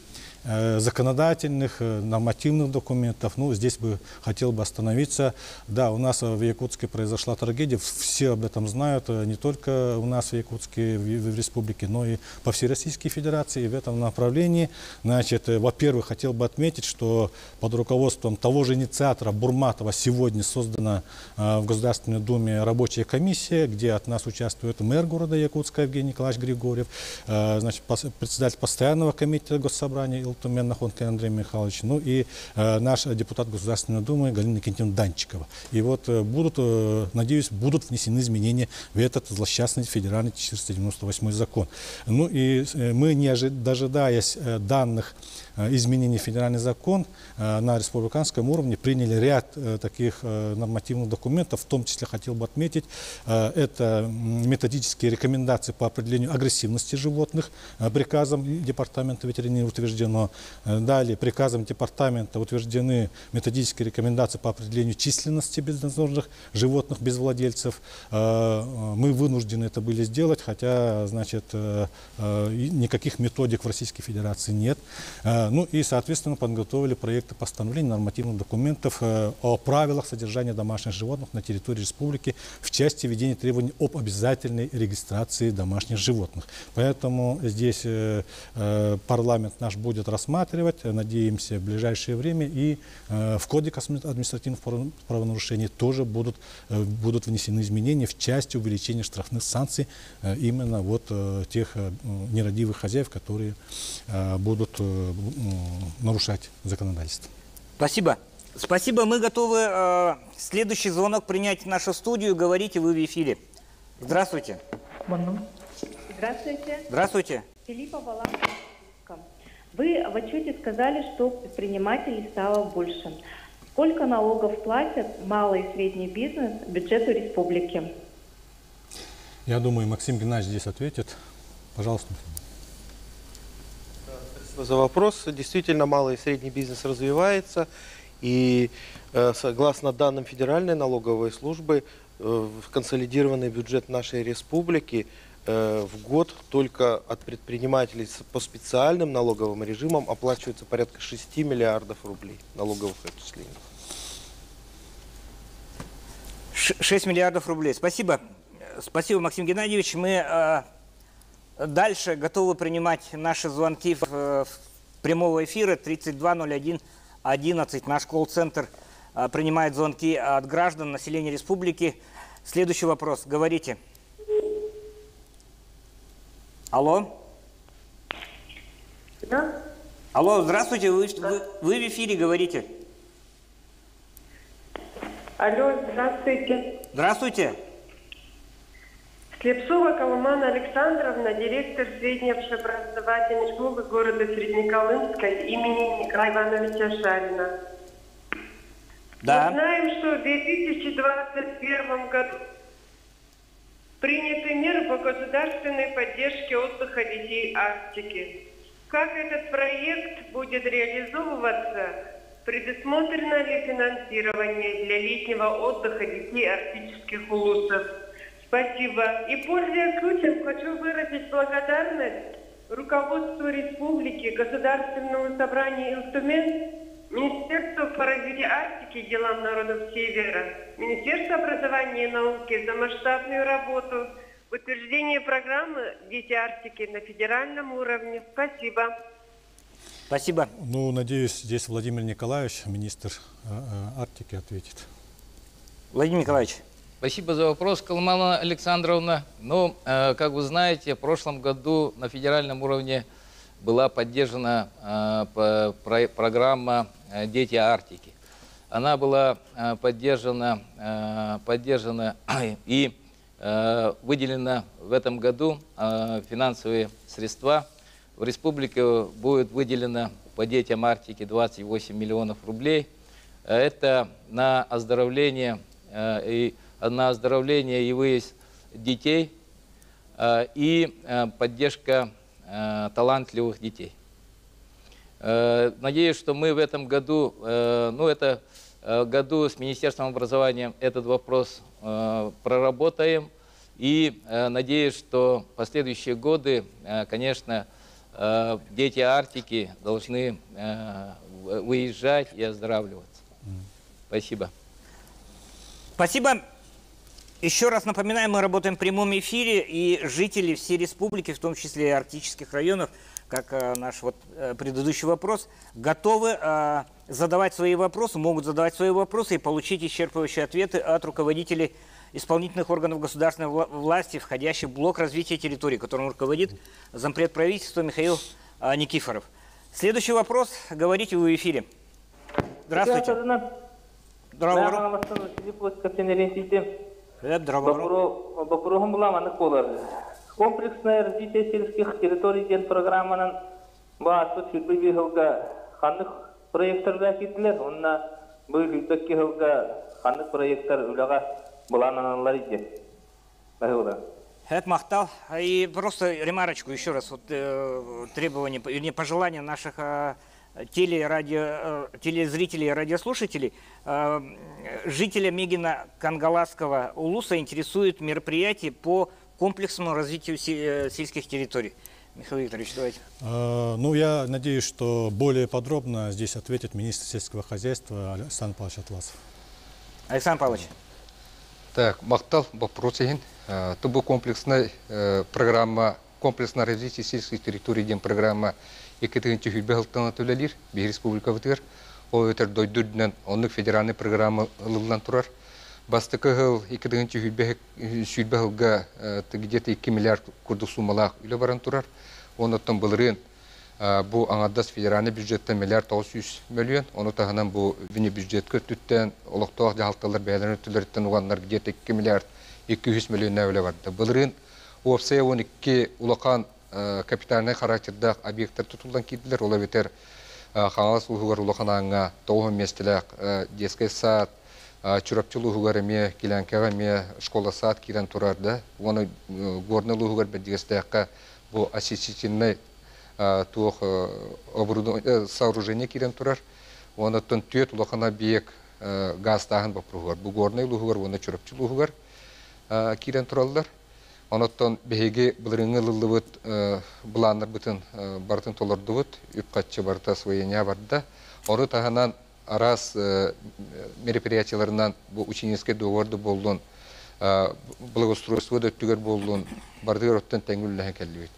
законодательных, нормативных документов. Ну, здесь бы хотел бы остановиться. Да, у нас в Якутске произошла трагедия, все об этом знают, не только у нас в Якутске, в республике, но и по всей Российской Федерации. И в этом направлении, значит, во-первых, хотел бы отметить, что под руководством того же инициатора Бурматова сегодня создана в Государственной Думе рабочая комиссия, где от нас участвует мэр города Якутска Евгений Николаевич Григорьев, значит, председатель постоянного комитета Госсобрания Илтумен Нахонкин Андрей Михайлович, ну и наш депутат Государственной Думы Галина Кентьевна Данчикова. И вот будут, надеюсь, будут внесены изменения в этот злосчастный федеральный 498 закон. Ну и мы, не дожидаясь данных изменений в федеральный закон, на республиканском уровне приняли ряд таких нормативных документов, в том числе хотел бы отметить, это методические рекомендации по определению агрессивности животных, приказом Департамента ветеринарии утверждено. Далее приказом Департамента утверждены методические рекомендации по определению численности безнадзорных животных без владельцев. Мы вынуждены это были сделать, хотя, значит, никаких методик в Российской Федерации нет. Ну и, соответственно, подготовили проекты постановлений нормативных документов о правилах содержания домашних животных на территории республики в части введения требований об обязательной регистрации домашних животных. Поэтому здесь парламент наш будет рассматривать, надеемся, в ближайшее время, и в Кодекс административных правонарушений тоже будут внесены изменения в части увеличения штрафных санкций именно вот тех нерадивых хозяев, которые будут нарушать законодательство. Спасибо. Спасибо. Мы готовы следующий звонок принять в нашу студию. Говорите, вы в эфире. Здравствуйте. Здравствуйте. Здравствуйте. Филиппа Баланка. Вы в отчете сказали, что предпринимателей стало больше. Сколько налогов платят малый и средний бизнес бюджету республики? Я думаю, Максим Геннадьевич здесь ответит. Пожалуйста. Спасибо за вопрос. Действительно, малый и средний бизнес развивается. И согласно данным Федеральной налоговой службы, в консолидированный бюджет нашей республики в год только от предпринимателей по специальным налоговым режимам оплачивается порядка 6 миллиардов рублей налоговых отчислений. 6 миллиардов рублей. Спасибо. Спасибо, Максим Геннадьевич. Мы дальше готовы принимать наши звонки в прямого эфира 320111. Наш колл-центр принимает звонки от граждан, населения республики. Следующий вопрос. Говорите. Алло? Да? Алло, здравствуйте. Вы в эфире, говорите. Алло, здравствуйте. Здравствуйте. Слепцова Коломана Александровна, директор средней общеобразовательной школы города Среднеколымска имени Николая Ивановича Шарина. Да. Мы знаем, что в 2021 году приняты меры по государственной поддержке отдыха детей Арктики. Как этот проект будет реализовываться? Предусмотрено ли финансирование для летнего отдыха детей арктических улусов? Спасибо. И, пользуясь случаем, хочу выразить благодарность руководству республики, Государственному собранию Илтумен, Министерству по развитию Арктики и делам народов Севера, Министерству образования и науки за масштабную работу, утверждение программы «Дети Арктики» на федеральном уровне. Спасибо. Спасибо. Ну, надеюсь, здесь Владимир Николаевич, министр Арктики, ответит. Владимир Николаевич. Спасибо за вопрос, Коломана Александровна. Ну, как вы знаете, в прошлом году на федеральном уровне была поддержана программа «Дети Арктики». Она была поддержана и выделено в этом году финансовые средства. В республике будет выделено по детям Арктики 28 миллионов рублей. Это на оздоровление и выезд детей и поддержка талантливых детей. Надеюсь, что мы в этом году, году с Министерством образования этот вопрос проработаем. И надеюсь, что в последующие годы, конечно, дети Арктики должны выезжать и оздоравливаться. Спасибо. Спасибо. Еще раз напоминаем, мы работаем в прямом эфире, и жители всей республики, в том числе и арктических районов, как наш предыдущий вопрос, готовы задавать свои вопросы, могут задавать свои вопросы и получить исчерпывающие ответы от руководителей исполнительных органов государственной власти, входящих в блок развития территории, которым руководит зампред правительства Михаил Никифоров. Следующий вопрос. Говорите вы в эфире. Здравствуйте. Комплексное развитие сельских территорий ден программанын баасы чүлбей хылга ханнык проекттар бәкитлер, онна бұл үйтөкке хылга ханнык проекттар үлага булананалар иде. Бәхылда. Это махтал. И просто ремарочку еще раз. Требования, вернее, пожелания наших телезрителей и радиослушателей. Жителя Мегино-Кангаласского улуса интересует мероприятие по комплексному развитию сельских территорий. Михаил Викторович, давайте. Ну, я надеюсь, что более подробно здесь ответит министр сельского хозяйства Александр Павлович Атласов. Александр Павлович. Так, мақтал вопрос еген. Бұл комплексная программа, комплексное развитие сельских территорий, ден программа 2020 жылдан төлелер, бей республика вытыр. Ол өтір дойдырдынан онлық федеральный программа ылылдан тұрар. Бастықы ғыл 2020 жылға где-то 2 миллиард күрді сумалақ үлі баран тұрар. Онықтан бұлырын бұл аңадас федеральный бюджеттен миллиард 900 миллион. Оны тағынан бұл віне бюджетке түттен олықтауақ жағалталар бәйлерін түлеріттен оғанлар где-то 2 миллиард 200 миллион әулі барды. Бұлырын опсая 12 ұлақан капитальный характердақ объекттар тұтылдан кейділер. Ола бетер қаңалас ұлғығар ұлақанаңа тоғын местіләқ детский сад, чурапчыл ұғығар әме, келянкаға әме, школа сад кейден тұрарды. Оны горны ұғығар бәдігістәққа бұл осветительный сооружение кейден тұрар. Оны түн түйет ұлақана биек газ тағын бапырғығар. Бұл горны ұғығар, оны чурапчыл ұғығар кейден тұралылар. Оноттон беге бұлырыңы лылы бұланыр бұтын бартын толырды бұт, үпқатчы барта своеня барды. Оны тағынан арас мероприятияларынан бұл ученический договорды болдың, благоустройство дөттігер болдың, бардығыр оттан тәңгілілігі кәлі.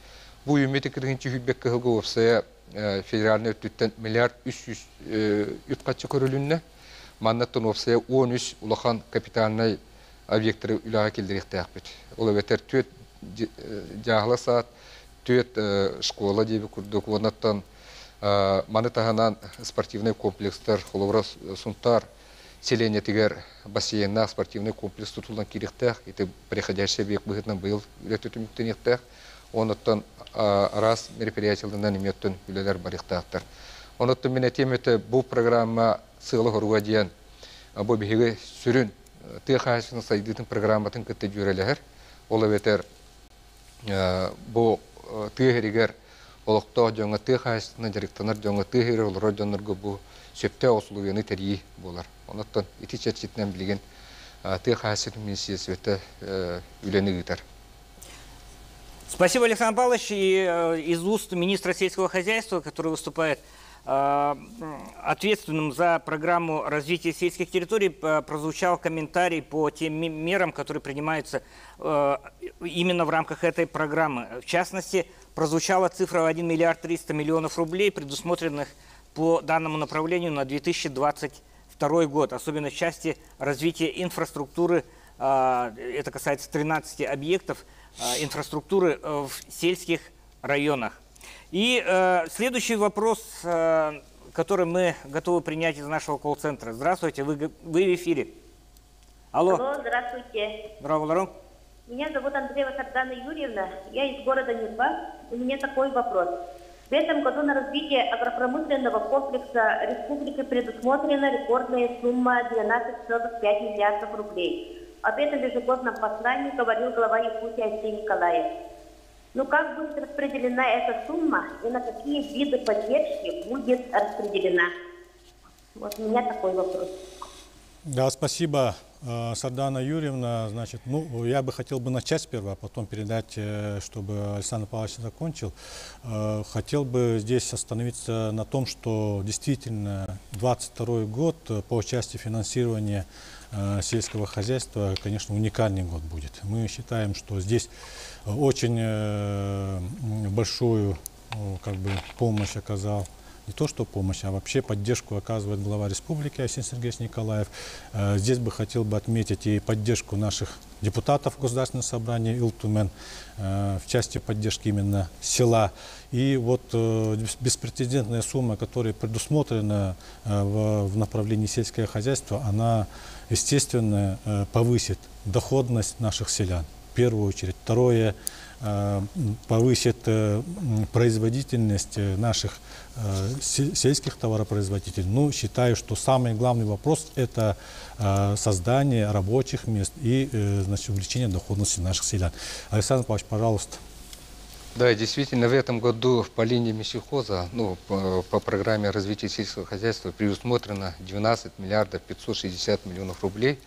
Бұл үмметі кіргінші хүббек кығылғы опсая федеральный өттіттен миллиард 300 үпқатчы көрілінне, маннаттың опсая 13 ұлақан капитальный объекттары үліға келдіректі әқпет. Ол өтер төт жағылы саат, төт школа дейбі күрдік. Онаттан маны тағынан спортивный комплекстар, қолығыра сұнтар, селение тегер бассейнна спортивный комплекс тұтылдан керекті әқ. Еті приходящий бек бұғытынан бұйыл үлетті түміктен екті әқ. Онаттан арас мероприятияларынан еметтін үлелер баректі әқтар. Онаттан мен әтеметі бұл программа сығылы ғыруға дейін бұл бейгі сүрін тыахашын сайдытын программатын кытты жүрелер. Ол өтер бұл тыахерігер олықтау жоңа тыахашына жарықтанар жоңа тыахері олыра жонырғы бұл сөпте осылуыны тәрейі болар. Онықтан еті чәтчетінен білген тыахашын министерстве үлені ғытар. Спасибо, Александр Павлович. И из уст министра сельского хозяйства, который выступает ответственным за программу развития сельских территорий, прозвучал комментарий по тем мерам, которые принимаются именно в рамках этой программы. В частности, прозвучала цифра 1 миллиард 300 миллионов рублей, предусмотренных по данному направлению на 2022 год, особенно в части развития инфраструктуры, это касается 13 объектов инфраструктуры в сельских районах. И следующий вопрос, который мы готовы принять из нашего колл-центра. Здравствуйте, вы в эфире. Алло. Алло, здравствуйте. Здорово. Меня зовут Андреева Сардана Юрьевна. Я из города Нерба. У меня такой вопрос. В этом году на развитие агропромышленного комплекса республики предусмотрена рекордная сумма 12,5 миллиардов рублей. Об этом в ежегодном послании говорил глава Якутии Алексей Николаев. Ну как будет распределена эта сумма и на какие виды поддержки будет распределена? Вот у меня такой вопрос. Да, спасибо. Сардана Юрьевна, значит, ну, я бы хотел бы начать сперва, а потом передать, чтобы Александр Павлович закончил. Хотел бы здесь остановиться на том, что действительно 2022 год по части финансирования сельского хозяйства, конечно, уникальный год будет. Мы считаем, что здесь очень большую помощь оказал, не то что помощь, а вообще поддержку оказывает глава республики Арсений Сергеевич Николаев. Здесь бы хотел бы отметить и поддержку наших депутатов Государственного собрания Илтумен в части поддержки именно села. И вот беспрецедентная сумма, которая предусмотрена в направлении сельское хозяйство, она, естественно, повысит доходность наших селян. В первую очередь. Второе, повысит производительность наших сельских товаропроизводителей. Ну, считаю, что самый главный вопрос – это создание рабочих мест и значит, увеличение доходности наших селян. Александр Павлович, пожалуйста. Да, действительно, в этом году по линии Минсельхоза, ну, по программе развития сельского хозяйства предусмотрено 12 миллиардов 560 миллионов рублей.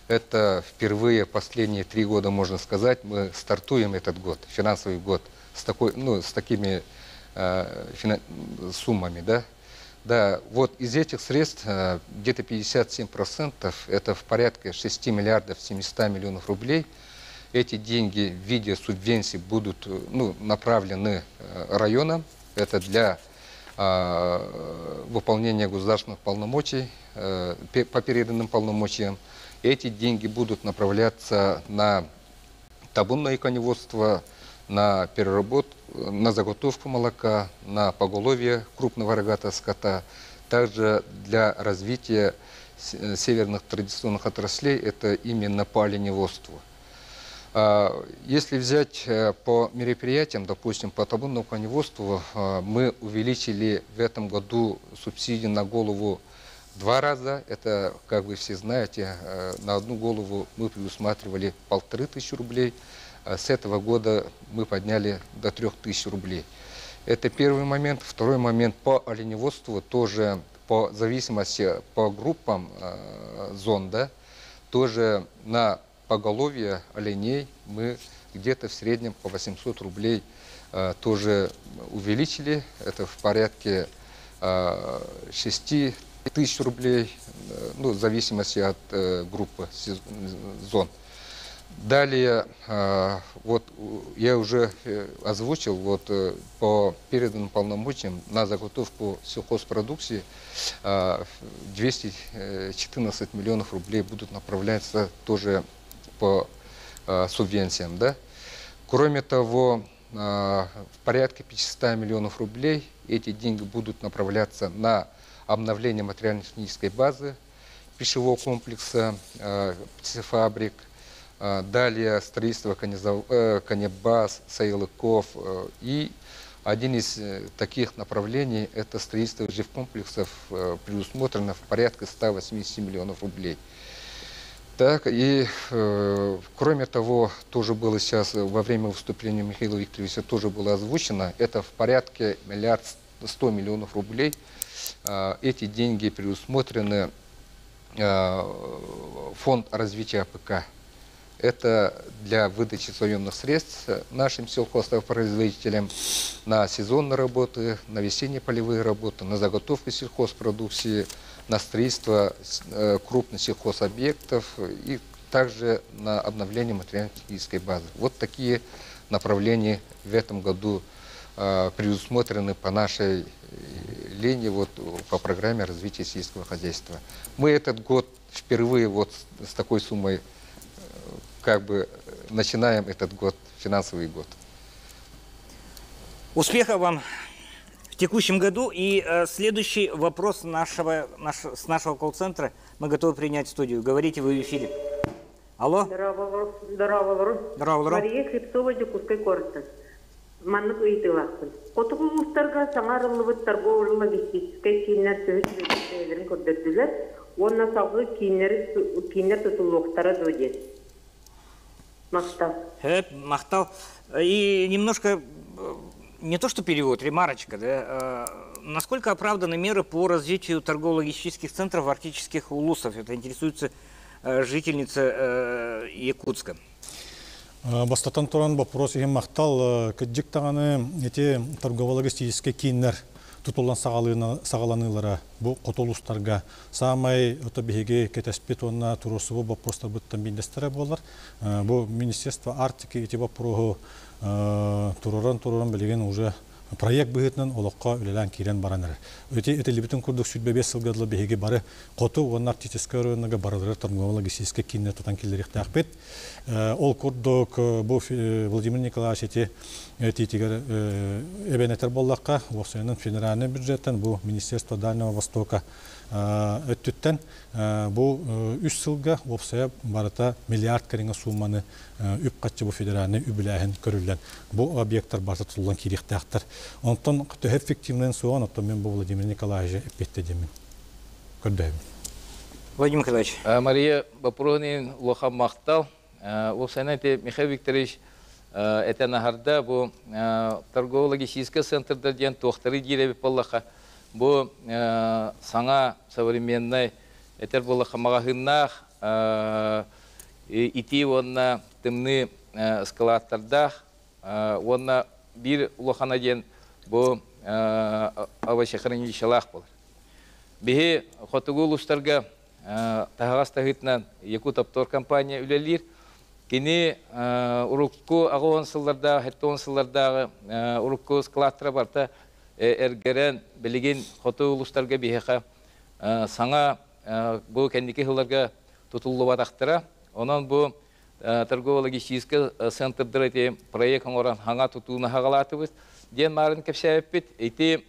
Это впервые последние 3 года, можно сказать, мы стартуем этот год, финансовый год, с такими суммами. Да? Да, вот из этих средств где-то 57%, это в порядке 6 миллиардов 700 миллионов рублей. Эти деньги в виде субвенций будут направлены районам. Это для выполнения государственных полномочий по переданным полномочиям. Эти деньги будут направляться на табунное коневодство, на переработку, на заготовку молока, на поголовье крупного рогатого скота. Также для развития северных традиционных отраслей, это именно по оленеводству. Если взять по мероприятиям, допустим, по табунному коневодству, мы увеличили в этом году субсидии на голову 2 раза. Это, как вы все знаете, на одну голову мы предусматривали 1500 рублей. С этого года мы подняли до 3000 рублей. Это первый момент. Второй момент по оленеводству тоже по зависимости по группам зон, да, тоже на поголовье оленей мы где-то в среднем по 800 рублей тоже увеличили. Это в порядке 6000 рублей, ну, в зависимости от группы зон. Далее, вот я уже озвучил, вот по переданным полномочиям на заготовку сельхозпродукции 214 миллионов рублей будут направляться тоже по субвенциям. Да? Кроме того, в порядке 500 миллионов рублей эти деньги будут направляться на обновление материально-технической базы пищевого комплекса, птицефабрик, далее строительство конебаз, саилыков. И один из таких направлений – это строительство живкомплексов, предусмотрено в порядке 180 миллионов рублей. Так, и кроме того, тоже было сейчас во время выступления Михаила Викторовича тоже было озвучено, это в порядке 1 100 миллионов рублей. Эти деньги предусмотрены фонд развития АПК. Это для выдачи заемных средств нашим сельхозтоваропроизводителям на сезонные работы, на весенние полевые работы, на заготовку сельхозпродукции, на строительство крупных сельхозобъектов и также на обновление материально-технической базы. Вот такие направления в этом году предусмотрены по нашей линии, вот, по программе развития сельского хозяйства. Мы этот год впервые вот с такой суммой как бы начинаем этот год, финансовый год. Успехов вам в текущем году. И следующий вопрос с нашего колл-центра мы готовы принять в студию. Говорите, вы в эфире. Алло? Здорово. Мария Хлебцова, Дюкурской корты. Маннык ыйтылакпын. Котугулустарга саңарылыбыт торгово-логистической кийинер сөзүлөрүн көрдөттүлөр. Онна сагы кийинер тутулуктары доде. Мактал. Мактал. И немножко, не то что перевод, ремарочка, да? Насколько оправданы меры по развитию торгово-логистических центров в арктических улусов? Это интересуется жительница Якутска. Бастатан туран вопрос ем мақтал кыджик тағаны эти торгово-логистический кинер тутулан сағаланылара bu котолустарга самай отобиге кетеспит онна туросубу вопростар буттан биндестер болар. Бу министерство Арктики эти вопросы туроран билеген уже проект быгытнан олоққа үлелән кирен бараныр. Өте либитин курдук сүдбебе сылгадлы беге бары коту оннар титискер өннага барадыр торгово-логистический кинне тутан килдерих тақпет. Ол курдук бу Владимир Николаевич эти тигер эбенетер боллаққа вовсайнын федеральный бюджеттен бу Министерство Дальнего Востока өттүттен бу 3 сылга вовсая барыта миллиард каринга сумманы үп катчы бу федеральный үбүләһен көрүлгән. Бу объекттар барта тулган кирихтәхтер. Онтон эффективнен суон оттон мен бу Владимир Николаевич эппеттедемин. Көрдөм. Владимир Николаевич. Мария Бапронин лоха мактал. Вовсайнате Михаил Викторович это нахарда бу торгово-логистический центрда ден тохтары диребе поллаха. Бу саңа современный этер боллаха магахыннах ити онна тымны складтардах онна бир улахана ден бу овощехранилищалах болар. Бихи хотугулустарга тагастагытнан Якут Аптор компания үлелир. Кини урукку агон сылларда, хеттон сылларда урукку складтара барта эргерен билеген хотугулустарга бихиха саңа бу кендики хылларга тутуллу батактыра. Онан бу торгово-логистический центрдыр эти проект оран хаңа тутууна хагалатыбыз. Ден марын кепсәбеппит. Эти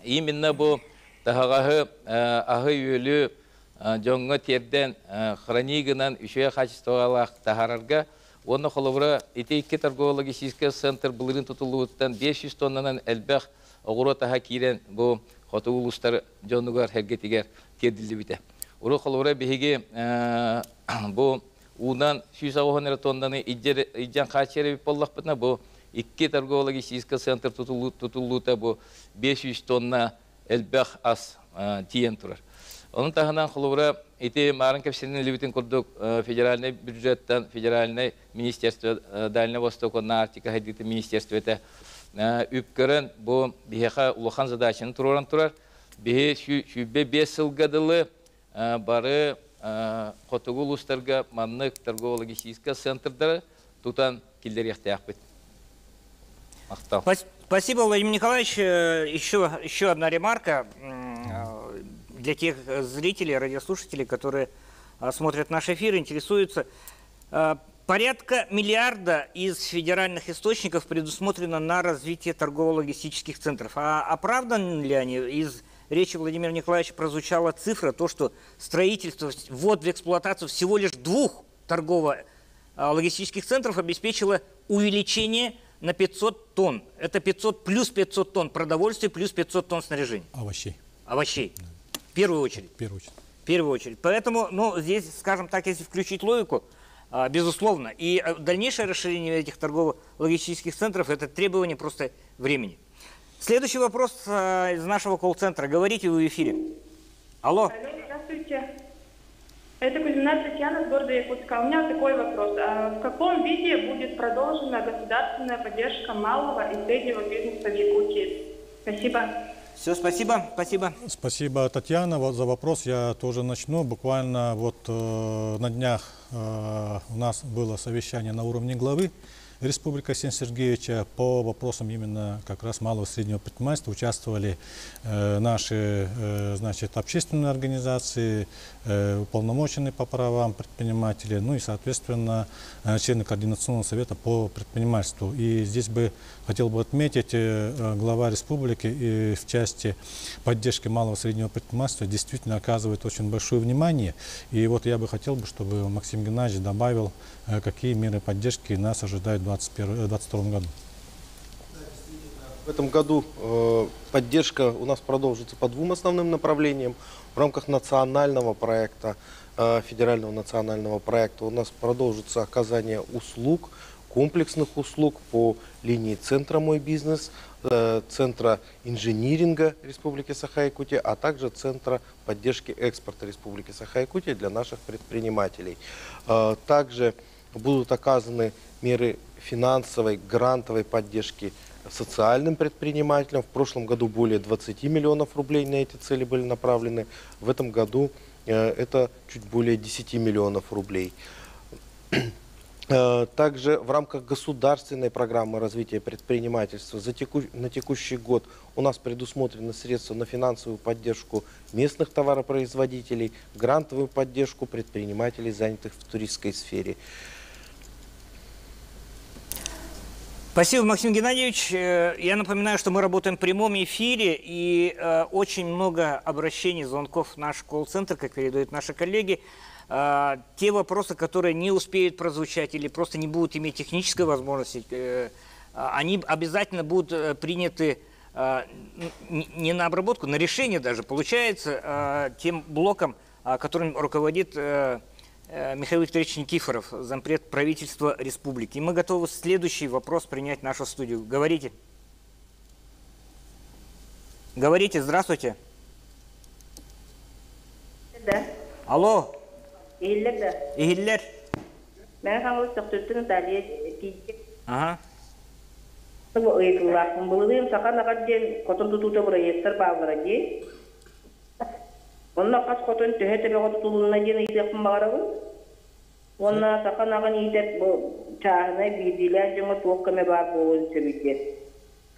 именно бу тахагахы ахы үйөлү жоңго терден хранигынан үшөй качестволах тахарарга оны холовра эти iki торгово-логистический центр былырын тутулуттан 500 тоннанан элбэх огуро таха кирен бу хотуулустар жонугар хергетигер тердилди бите. Уру холовра биһиги бу унан 100 тоннаны иджан качери боллакпытна бу iki торгово-логистический центр тутулута бу 500 тонна элбэх ас тиен турар. Onun tahından xulura iti marın kapsinin libitin kurduk federальный бюджеттен, федеральный министерство Дальнего Востока, Арктика, Хадиты министерство это үпкерен бу бихеха улахан задачаны туран турар. Бихе шүбе 5 сылгадылы бары хотугулустарга маннык торгово-логистический центрдары тутан килдер яхтаяқпет. Спасибо, Владимир Николаевич. Еще одна ремарка для тех зрителей, радиослушателей, которые смотрят наш эфир, интересуются. Порядка миллиарда из федеральных источников предусмотрено на развитие торгово-логистических центров. А оправданы ли они? Из речи Владимира Николаевича прозвучала цифра, то, что строительство, ввод в эксплуатацию всего лишь 2 торгово-логистических центров обеспечило увеличение на 500 тонн. Это 500 плюс 500 тонн продовольствия плюс 500 тонн снаряжения. Овощей. Да. В первую очередь. Поэтому, здесь, скажем так, если включить логику, безусловно, и дальнейшее расширение этих торгово-логистических центров – это требование просто времени. Следующий вопрос из нашего колл-центра. Говорите вы в эфире. Алло. Здравствуйте. Это Кузьмина Татьяна с города Якутска. У меня такой вопрос. В каком виде будет продолжена государственная поддержка малого и среднего бизнеса в Якутии? Спасибо. Все, спасибо. Спасибо, Татьяна, за вопрос. Я тоже начну. Буквально на днях у нас было совещание на уровне главы Республики Арсения Сергеевича по вопросам именно как раз малого и среднего предпринимательства. Участвовали наши общественные организации, уполномоченные по правам предпринимателей, и, соответственно, члены Координационного совета по предпринимательству. И здесь хотел бы отметить, глава республики и в части поддержки малого и среднего предпринимательства действительно оказывает очень большое внимание. И я бы хотел, чтобы Максим Геннадьевич добавил, какие меры поддержки нас ожидают в 2022 году. В этом году поддержка у нас продолжится по 2 основным направлениям. В рамках национального проекта, федерального национального проекта, у нас продолжится оказание услуг комплексных услуг по линии Центра «Мой бизнес», Центра инжиниринга Республики Саха-Якутия, а также Центра поддержки экспорта Республики Саха-Якутия для наших предпринимателей. Также будут оказаны меры финансовой, грантовой поддержки социальным предпринимателям. В прошлом году более 20 миллионов рублей на эти цели были направлены. В этом году это чуть более 10 миллионов рублей. Также в рамках государственной программы развития предпринимательства на текущий год у нас предусмотрены средства на финансовую поддержку местных товаропроизводителей, грантовую поддержку предпринимателей, занятых в туристской сфере. Спасибо, Максим Геннадьевич. Я напоминаю, что мы работаем в прямом эфире, и очень много обращений, звонков в наш колл-центр, как передают наши коллеги. Те вопросы, которые не успеют прозвучать или просто не будут иметь технической возможности, они обязательно будут приняты не на обработку, на решение даже, получается, тем блоком, которым руководит Михаил Викторович Никифоров, зампред правительства республики. И мы готовы следующий вопрос принять в нашу студию. Говорите. Говорите, здравствуйте. Да. Алло. Игиллер да. Игиллер. Мен хаңыз тоқтыртың талия кейтек. Ага. Бұлығым сақан ағад ден қотын тұтуты проекттар бағылыра де. Онна қас қотын түхе тәбе қоты тұлуына ден үйдекпін бағарағын. Онна сақан ағын үйдек чағына бейдейлер жаңы тоққаме бар болуын сөбейдер.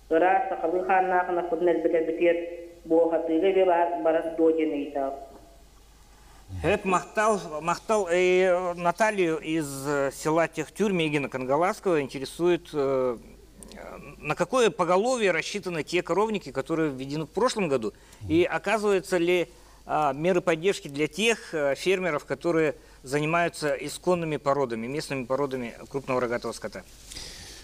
Сұра сақалы қанына ақына құдын әлбетер бітер боғатыға бе барат доден үйдек. Махтал Наталью из села Техтюр-Мегина Кангаласского интересует, на какое поголовье рассчитаны те коровники, которые введены в прошлом году, и оказываются ли меры поддержки для тех фермеров, которые занимаются исконными породами, местными породами крупного рогатого скота.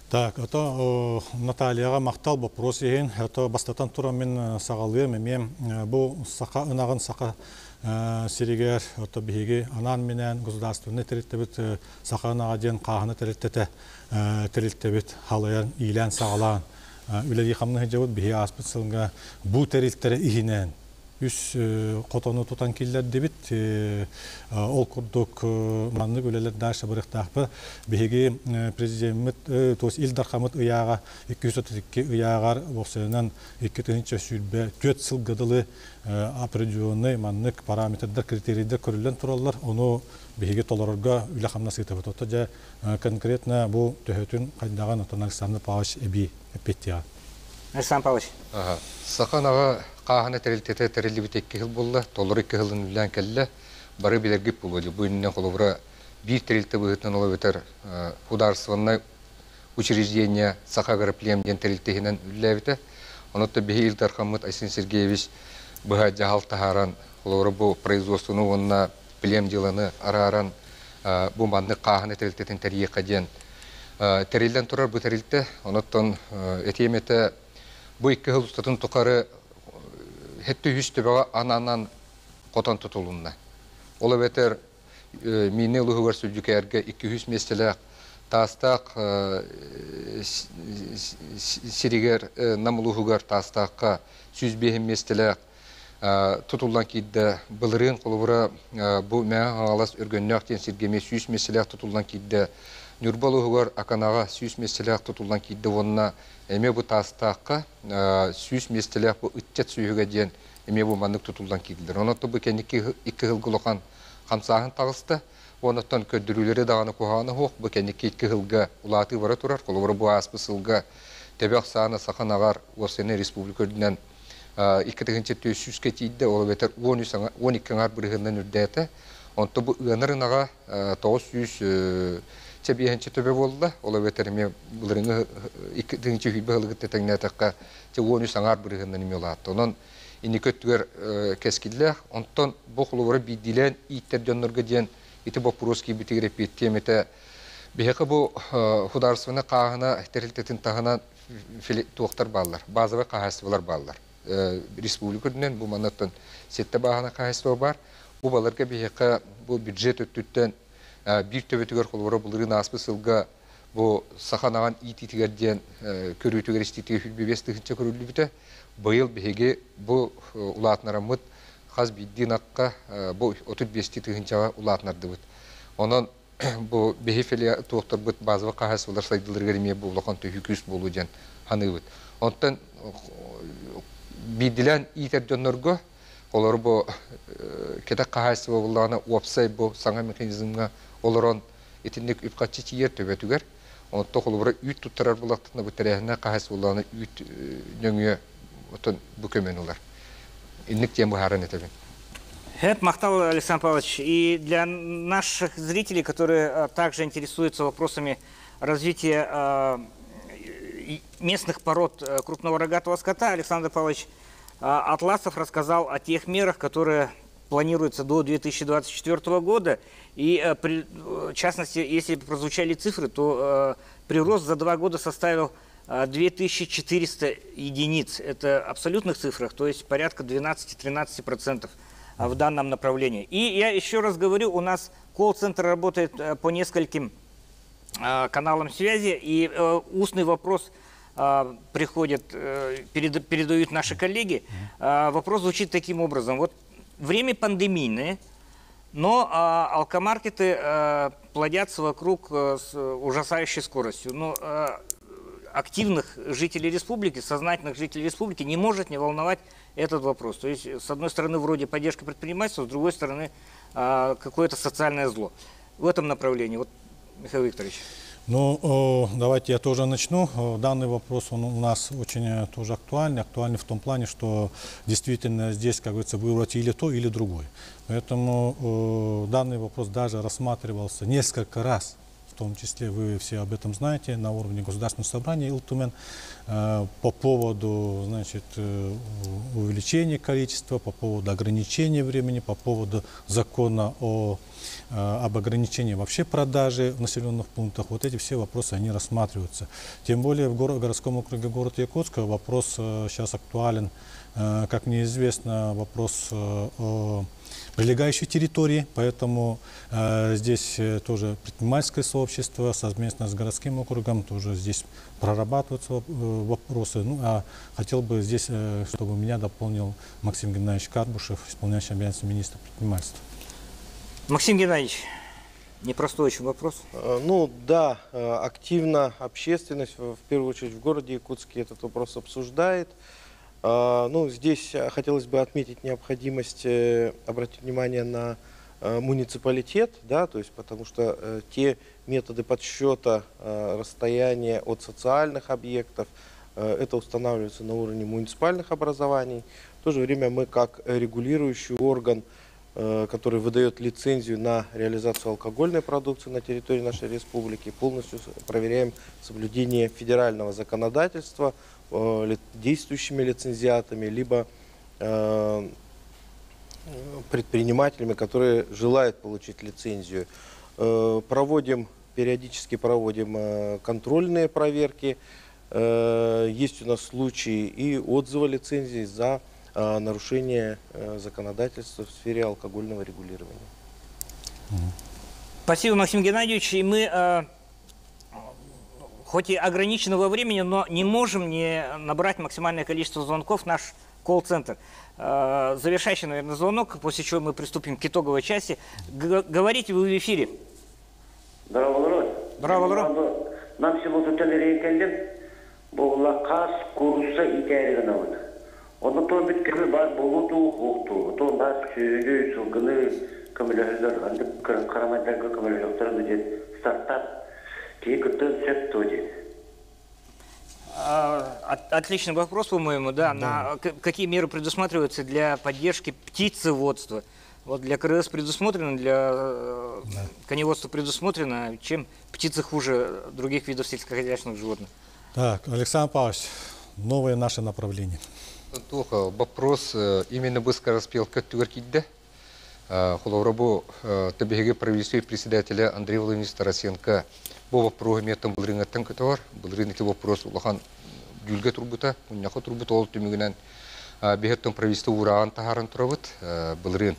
Так, это Натальяга мақтал вопрос еген, это бастатан тура мен сағалыя меме бұл сақа ынағын сақа сиригер, это беге анан менен государственный территорит сақа ынаға ден қағыны территорит халаян илән сағалан. Үләді қамны жауыд беге аспыт сылыңға бұл территория ихинен. Үс қотону тұтан келдер дебет, ол күрдік манны өлелер дәрші бұрықтақпы. Беге президент Илдар Хамыт ұяға, 232 ұяғар оқсайынан 2-тігінші сүрбе 4 сылғадылы определенный маннык параметрдер, критерийдер көрілен тұралар. Оны беге толарырға үлі қамна сыйтабыт. Ота жа конкретно бұл төхетін қайдаған Александр Павлович әбей әппеттіға. Александр Павлович. Сақанаға қағаны тәрелтеті тәрелі бітек кехіл болды, толыры кехілін үлән кәлі, бары білергіп болды. Бұйнынан қолыбыра бір тәрелті бұғытынан олы өтір хударсываннай учреждения сақа ғарыплем ден тәрелтехінен үлі әбіті. Онытты бейі Илдар Хамыт Айсен Сергеевич бұға жағал тағаран, қолыбыра бұл производствоны онына білем деланы араран бұл манды қағаны тәрелтетін тәрие қаден. Тәрелден тұрар бұл тәрелті, оныттан әтеметі бұл екі ғыл ұстатын тұқары хетті үстібіға ананан қотан тұтылуына. Олы бәтір мені ұлығығар сүлдікерге 200 местелі тастақ сиригер намылығығар тастаққа 105 местелі тұтылдан кейді бұлырын қолыбыра бұл мәң ағалас өргеннәқтен сергеме 100 местелі тұтылдан кейді Нұрбалығығар ақанаға 100 местелі тұтылдан кейді онына әме бұл тастаққа 100 местелі бұл үттет сүйіге ден әме бұл маңдық тұтылдан кейділер. Онытты бұл кән 2 ғылғылыған қамсағын тағысты. Оныттан көддірулері дағаны қоғаны хоқ. Бұл кән 2 ғылға ұлаты бара тұрар. Қолыбыры бұл аспы сылға тәбәқ сағаны сақын ағар Орсене Республикөрдінен 2-300 кетейді. Ол бәтір 12 аңар бірігінен үрдәті. Онытты бұл ұғанырын аға 900 Чебиенче төбе болды, ола ветерме бұлырыңы 2-ші үйбі ғылғытты тәңнәтіққа оны саңар бірігінен емелатты. Онын ені көттігер кәскілі, онтан бұл құлывары бейділен иттер жонларға ден, еті бұл пұроскі бітігер әпеттем, еті бейқі бұл хударсывыны қағына тәрілтетін тағына туақтар балылар, базовы қағасывалар балылар. Республикөрдінен бұл манаттан сетті бағына қағасывы бар, бұл баларға бейқі бұл бюджет өттіттен bir töbetüger kolları bulurun asbı sılga Бу саханаган ититигерден көрүтүгөр истити хүлбебестигинче көрүлүбүтө. Быйыл беге бу улаатнарамыт хаз биддинакка бу 35-тигинче улаатнардыбыт. Онон бу бехефеле токтор базовый кахас булар сайдылырга эме бу улакан төһүкүс болужан ханыбыт. Онтан бидилен итердөнөргө олар бу кете кахас булланы опсай бу саңа механизмга олорон этинник үпкачы тиер төбөтүгөр. Онтан олар үт туттарар булактына бу терехне кахас булланы үт нөңө отон бу көмөн улар. Инник тем бу харан этебин. Это Махтал Александр Павлович. И для наших зрителей, которые также интересуются вопросами развития местных пород крупного рогатого скота, Александр Павлович Атласов рассказал о тех мерах, которые планируются до 2024 года. И, в частности, если прозвучали цифры, то прирост за 2 года составил 2400 единиц. Это абсолютных цифрах, то есть порядка 12-13%. В данном направлении. И я еще раз говорю, у нас колл-центр работает по нескольким каналам связи, и устный вопрос приходит, передают наши коллеги. Вопрос звучит таким образом. Вот время пандемийное, но алкомаркеты плодятся вокруг с ужасающей скоростью. Но активных жителей республики, сознательных жителей республики не может не волновать этот вопрос. То есть, с одной стороны, вроде поддержка предпринимательства, с другой стороны, какое-то социальное зло. В этом направлении. Вот, Михаил Викторович. Ну, давайте я тоже начну. Данный вопрос он у нас очень тоже актуальный. Актуальный в том плане, что действительно здесь, как говорится, выбрать или то, или другое. Поэтому данный вопрос даже рассматривался несколько раз. В том числе вы все об этом знаете, на уровне Государственного собрания Илтумен, по поводу, значит, увеличения количества, по поводу ограничения времени, по поводу закона об ограничении вообще продажи в населенных пунктах. Вот эти все вопросы, они рассматриваются. Тем более в городском округе города Якутска вопрос сейчас актуален, как мне известно, вопрос о прилегающей территории, поэтому здесь тоже предпринимательское сообщество совместно с городским округом тоже здесь прорабатываются вопросы. Ну, а хотел бы здесь, чтобы меня дополнил Максим Геннадьевич Карбушев, исполняющий обязанности министра предпринимательства. Максим Геннадьевич, непростой очень вопрос. Ну да, активно общественность, в первую очередь в городе Якутске, этот вопрос обсуждает. Ну, здесь хотелось бы отметить необходимость обратить внимание на муниципалитет, да, то есть потому что те методы подсчета расстояния от социальных объектов, это устанавливается на уровне муниципальных образований. В то же время мы как регулирующий орган, который выдает лицензию на реализацию алкогольной продукции на территории нашей республики, полностью проверяем соблюдение федерального законодательства действующими лицензиатами, либо предпринимателями, которые желают получить лицензию. Периодически проводим контрольные проверки. Есть у нас случаи и отзыва лицензий за нарушение законодательства в сфере алкогольного регулирования. Спасибо, Максим Геннадьевич. И мы, хоть и ограничены во времени, но не можем не набрать максимальное количество звонков в наш колл-центр. Завершающий, наверное, звонок, после чего мы приступим к итоговой части. Говорите вы в эфире. Здорово, здорово. Нам сегодня телерейкелден, была кас курса и терегнавод. Он то биткеме бар болуту хохту, то нас чөйгөй сылгыны көмөлөздөр, андып карамайдагы көмөлөздөр будет стартап. Отличный вопрос, по-моему, да. Какие меры предусматриваются для поддержки птицеводства? Вот для КРС предусмотрено, для коневодства предусмотрено, чем птицы хуже других видов сельскохозяйственных животных? Так, Александр Павлович, новое наше направление. Вопрос именно быстро распел Каттюгаркидде. Холовробу табиге правительства председателя Андрея Владимировича Тарасенко по программетам был рынок танкотовар, был рынок вопрос улахан дюльга турбута, уняха турбута ол тумигнан бегеттон правительства уран тахаран туравут был рынок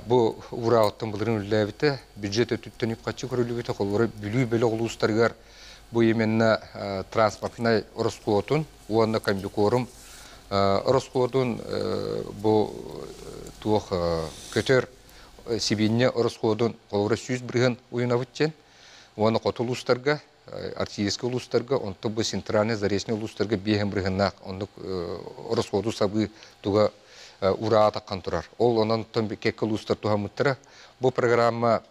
Бу урауттан булырын үлләбите, бюджеты түттеніп қатшы көрілібіті қолғыры бүлі бөлі ұлыстарғар бұл еменна транспортына ұрысқуотын, уанна комбикорым ұрысқуотын бұл туық көтер себенне ұрысқуотын қолғыры сүйіз бірген ойына бұтчен, уанна қоты ұлыстарға, артиескі ұлыстарға, онты бұл центральный заресіне ұлыстарға бейхен біргеннақ, онды ұрысқуоты сабы туға ура атаққан тұрар. Ол онан тұн кеккі ұлыстар туға мұттыра. Бұл программа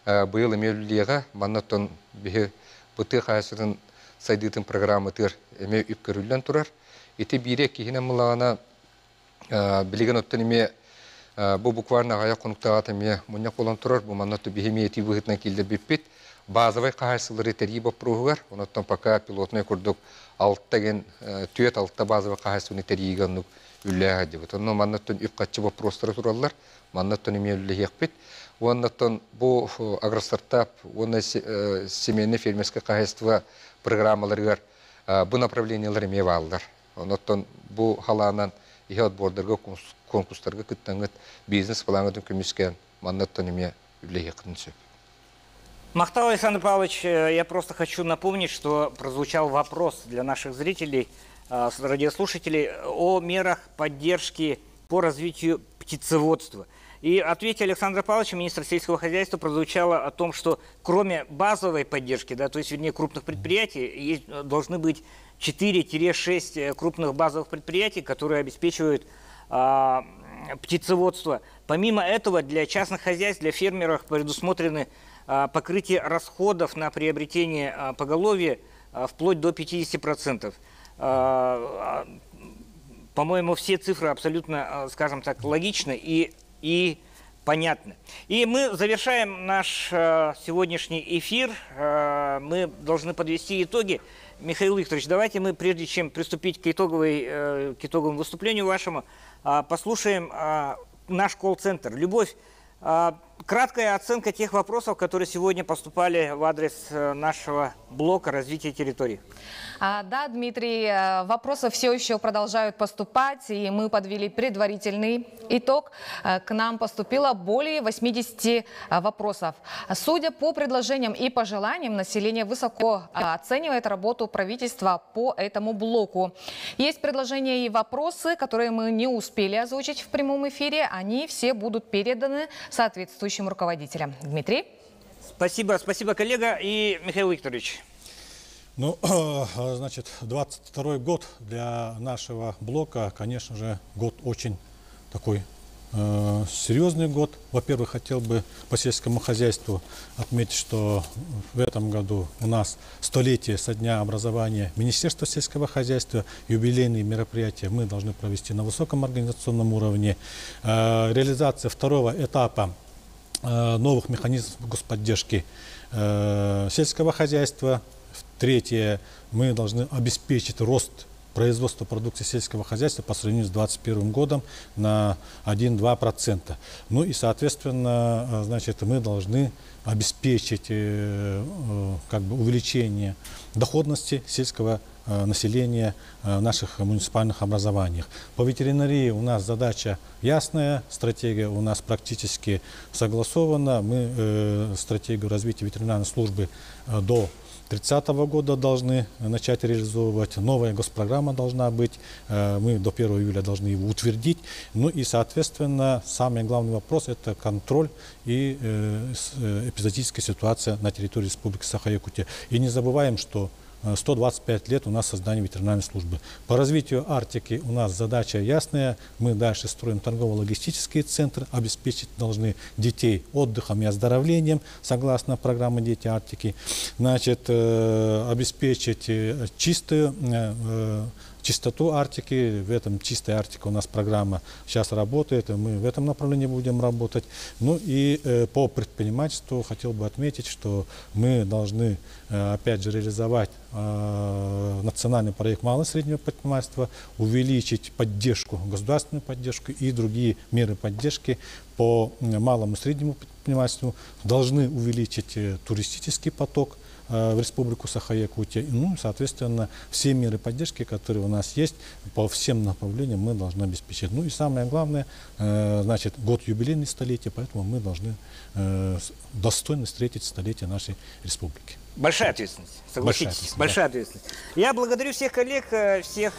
бұйыл емеуліға, маннаттың бұты қайсырын сайдытын программа тұр еме үпкөрілден тұрар. Еті бире кейіне мұлағана білеген оттын еме бұл букварна ғая қонықтағат еме мұнyak болан тұрар. Бұл маннатты бейхеме еті бұғытынан келдер беппет. Базовай қайсылары тәрі боп бұруғығар. Онаттан пока пилотный көрдік алттаген түйет алтта базовай қайсылыны тәрі егеннік үлләһә дип. Онно маннаттан үпкатчы вопростары тураллар. Маннаттан эмелле якпит. Оннаттан бу агростартап, оны семейный фермерское хозяйство программаларыгар бу направлениялар эме балдар. Оннаттан бу халанан ихе отбордорго конкурстарга кыттангыт бизнес планын көмүскөн маннаттан эме үлләһә якынсы. Махтал Александр Павлович, я просто хочу напомнить, что прозвучал вопрос для наших зрителей, радиослушателей о мерах поддержки по развитию птицеводства. И в ответе Александра Павловича, министра сельского хозяйства, прозвучало о том, что кроме базовой поддержки, да, то есть, вернее, крупных предприятий, должны быть 4-6 крупных базовых предприятий, которые обеспечивают птицеводство. Помимо этого, для частных хозяйств, для фермеров предусмотрены покрытие расходов на приобретение поголовья вплоть до 50%. По-моему, все цифры абсолютно, скажем так, логичны и понятны. И мы завершаем наш сегодняшний эфир. Мы должны подвести итоги. Михаил Викторович, давайте мы, прежде чем приступить к итоговому выступлению вашему, послушаем наш колл-центр. Любовь, краткая оценка тех вопросов, которые сегодня поступали в адрес нашего блока развития территорий. Да, Дмитрий, вопросы все еще продолжают поступать, и мы подвели предварительный итог. К нам поступило более 80 вопросов. Судя по предложениям и пожеланиям, население высоко оценивает работу правительства по этому блоку. Есть предложения и вопросы, которые мы не успели озвучить в прямом эфире. Они все будут переданы соответствующим руководителям. Дмитрий? Спасибо, коллега. И Михаил Викторович. Ну, значит, 22-й год для нашего блока, конечно же, год очень такой серьезный год. Во-первых, хотел бы по сельскому хозяйству отметить, что в этом году у нас столетие со дня образования Министерства сельского хозяйства, юбилейные мероприятия мы должны провести на высоком организационном уровне. Реализация второго этапа новых механизмов господдержки сельского хозяйства. Третье, мы должны обеспечить рост производства продукции сельского хозяйства по сравнению с 2021 годом на 1-2%. Ну и, соответственно, значит, мы должны обеспечить как бы увеличение доходности сельского населения в наших муниципальных образованиях. По ветеринарии у нас задача ясная, стратегия у нас практически согласована. Мы стратегию развития ветеринарной службы до 2030 года должны начать реализовывать. Новая госпрограмма должна быть. Мы до 1 июля должны его утвердить. Ну и, соответственно, самый главный вопрос – это контроль и эпизодическая ситуация на территории Республики Саха-Якутия. И не забываем, что 125 лет у нас создания ветеринарной службы. По развитию Арктики у нас задача ясная. Мы дальше строим торгово-логистический центр. Обеспечить должны детей отдыхом и оздоровлением, согласно программе «Дети Арктики». Значит, обеспечить чистоту Арктики. В этом «Чистая Арктика» у нас программа сейчас работает. Мы в этом направлении будем работать. Ну и по предпринимательству хотел бы отметить, что мы должны опять же реализовать национальный проект малого и среднего предпринимательства, увеличить поддержку, государственную поддержку и другие меры поддержки по малому и среднему предпринимательству, должны увеличить туристический поток в Республику Саха-Якутия. Ну, соответственно, все меры поддержки, которые у нас есть, по всем направлениям мы должны обеспечить. Ну и самое главное, значит, год юбилейный столетия, поэтому мы должны достойно встретить столетие нашей республики. Большая ответственность, согласитесь, большая ответственность. Я благодарю всех коллег, всех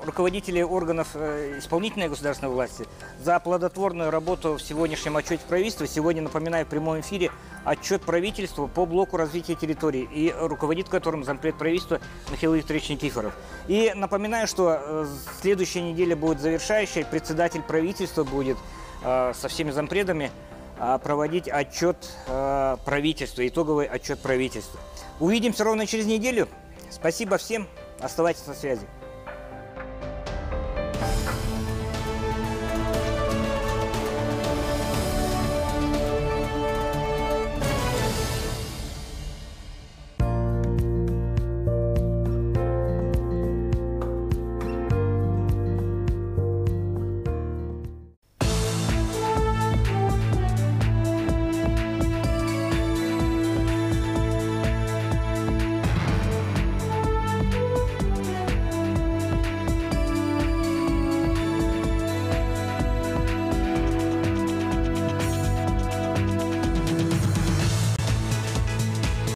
руководителей органов исполнительной государственной власти за плодотворную работу в сегодняшнем отчете правительства. Сегодня, напоминаю, в прямом эфире отчет правительства по блоку развития территорий, и руководит которым зампред правительства Михаил Викторович Никифоров. И напоминаю, что следующая неделя будет завершающая, председатель правительства будет со всеми зампредами проводить отчет правительства, итоговый отчет правительства. Увидимся ровно через неделю. Спасибо всем. Оставайтесь на связи.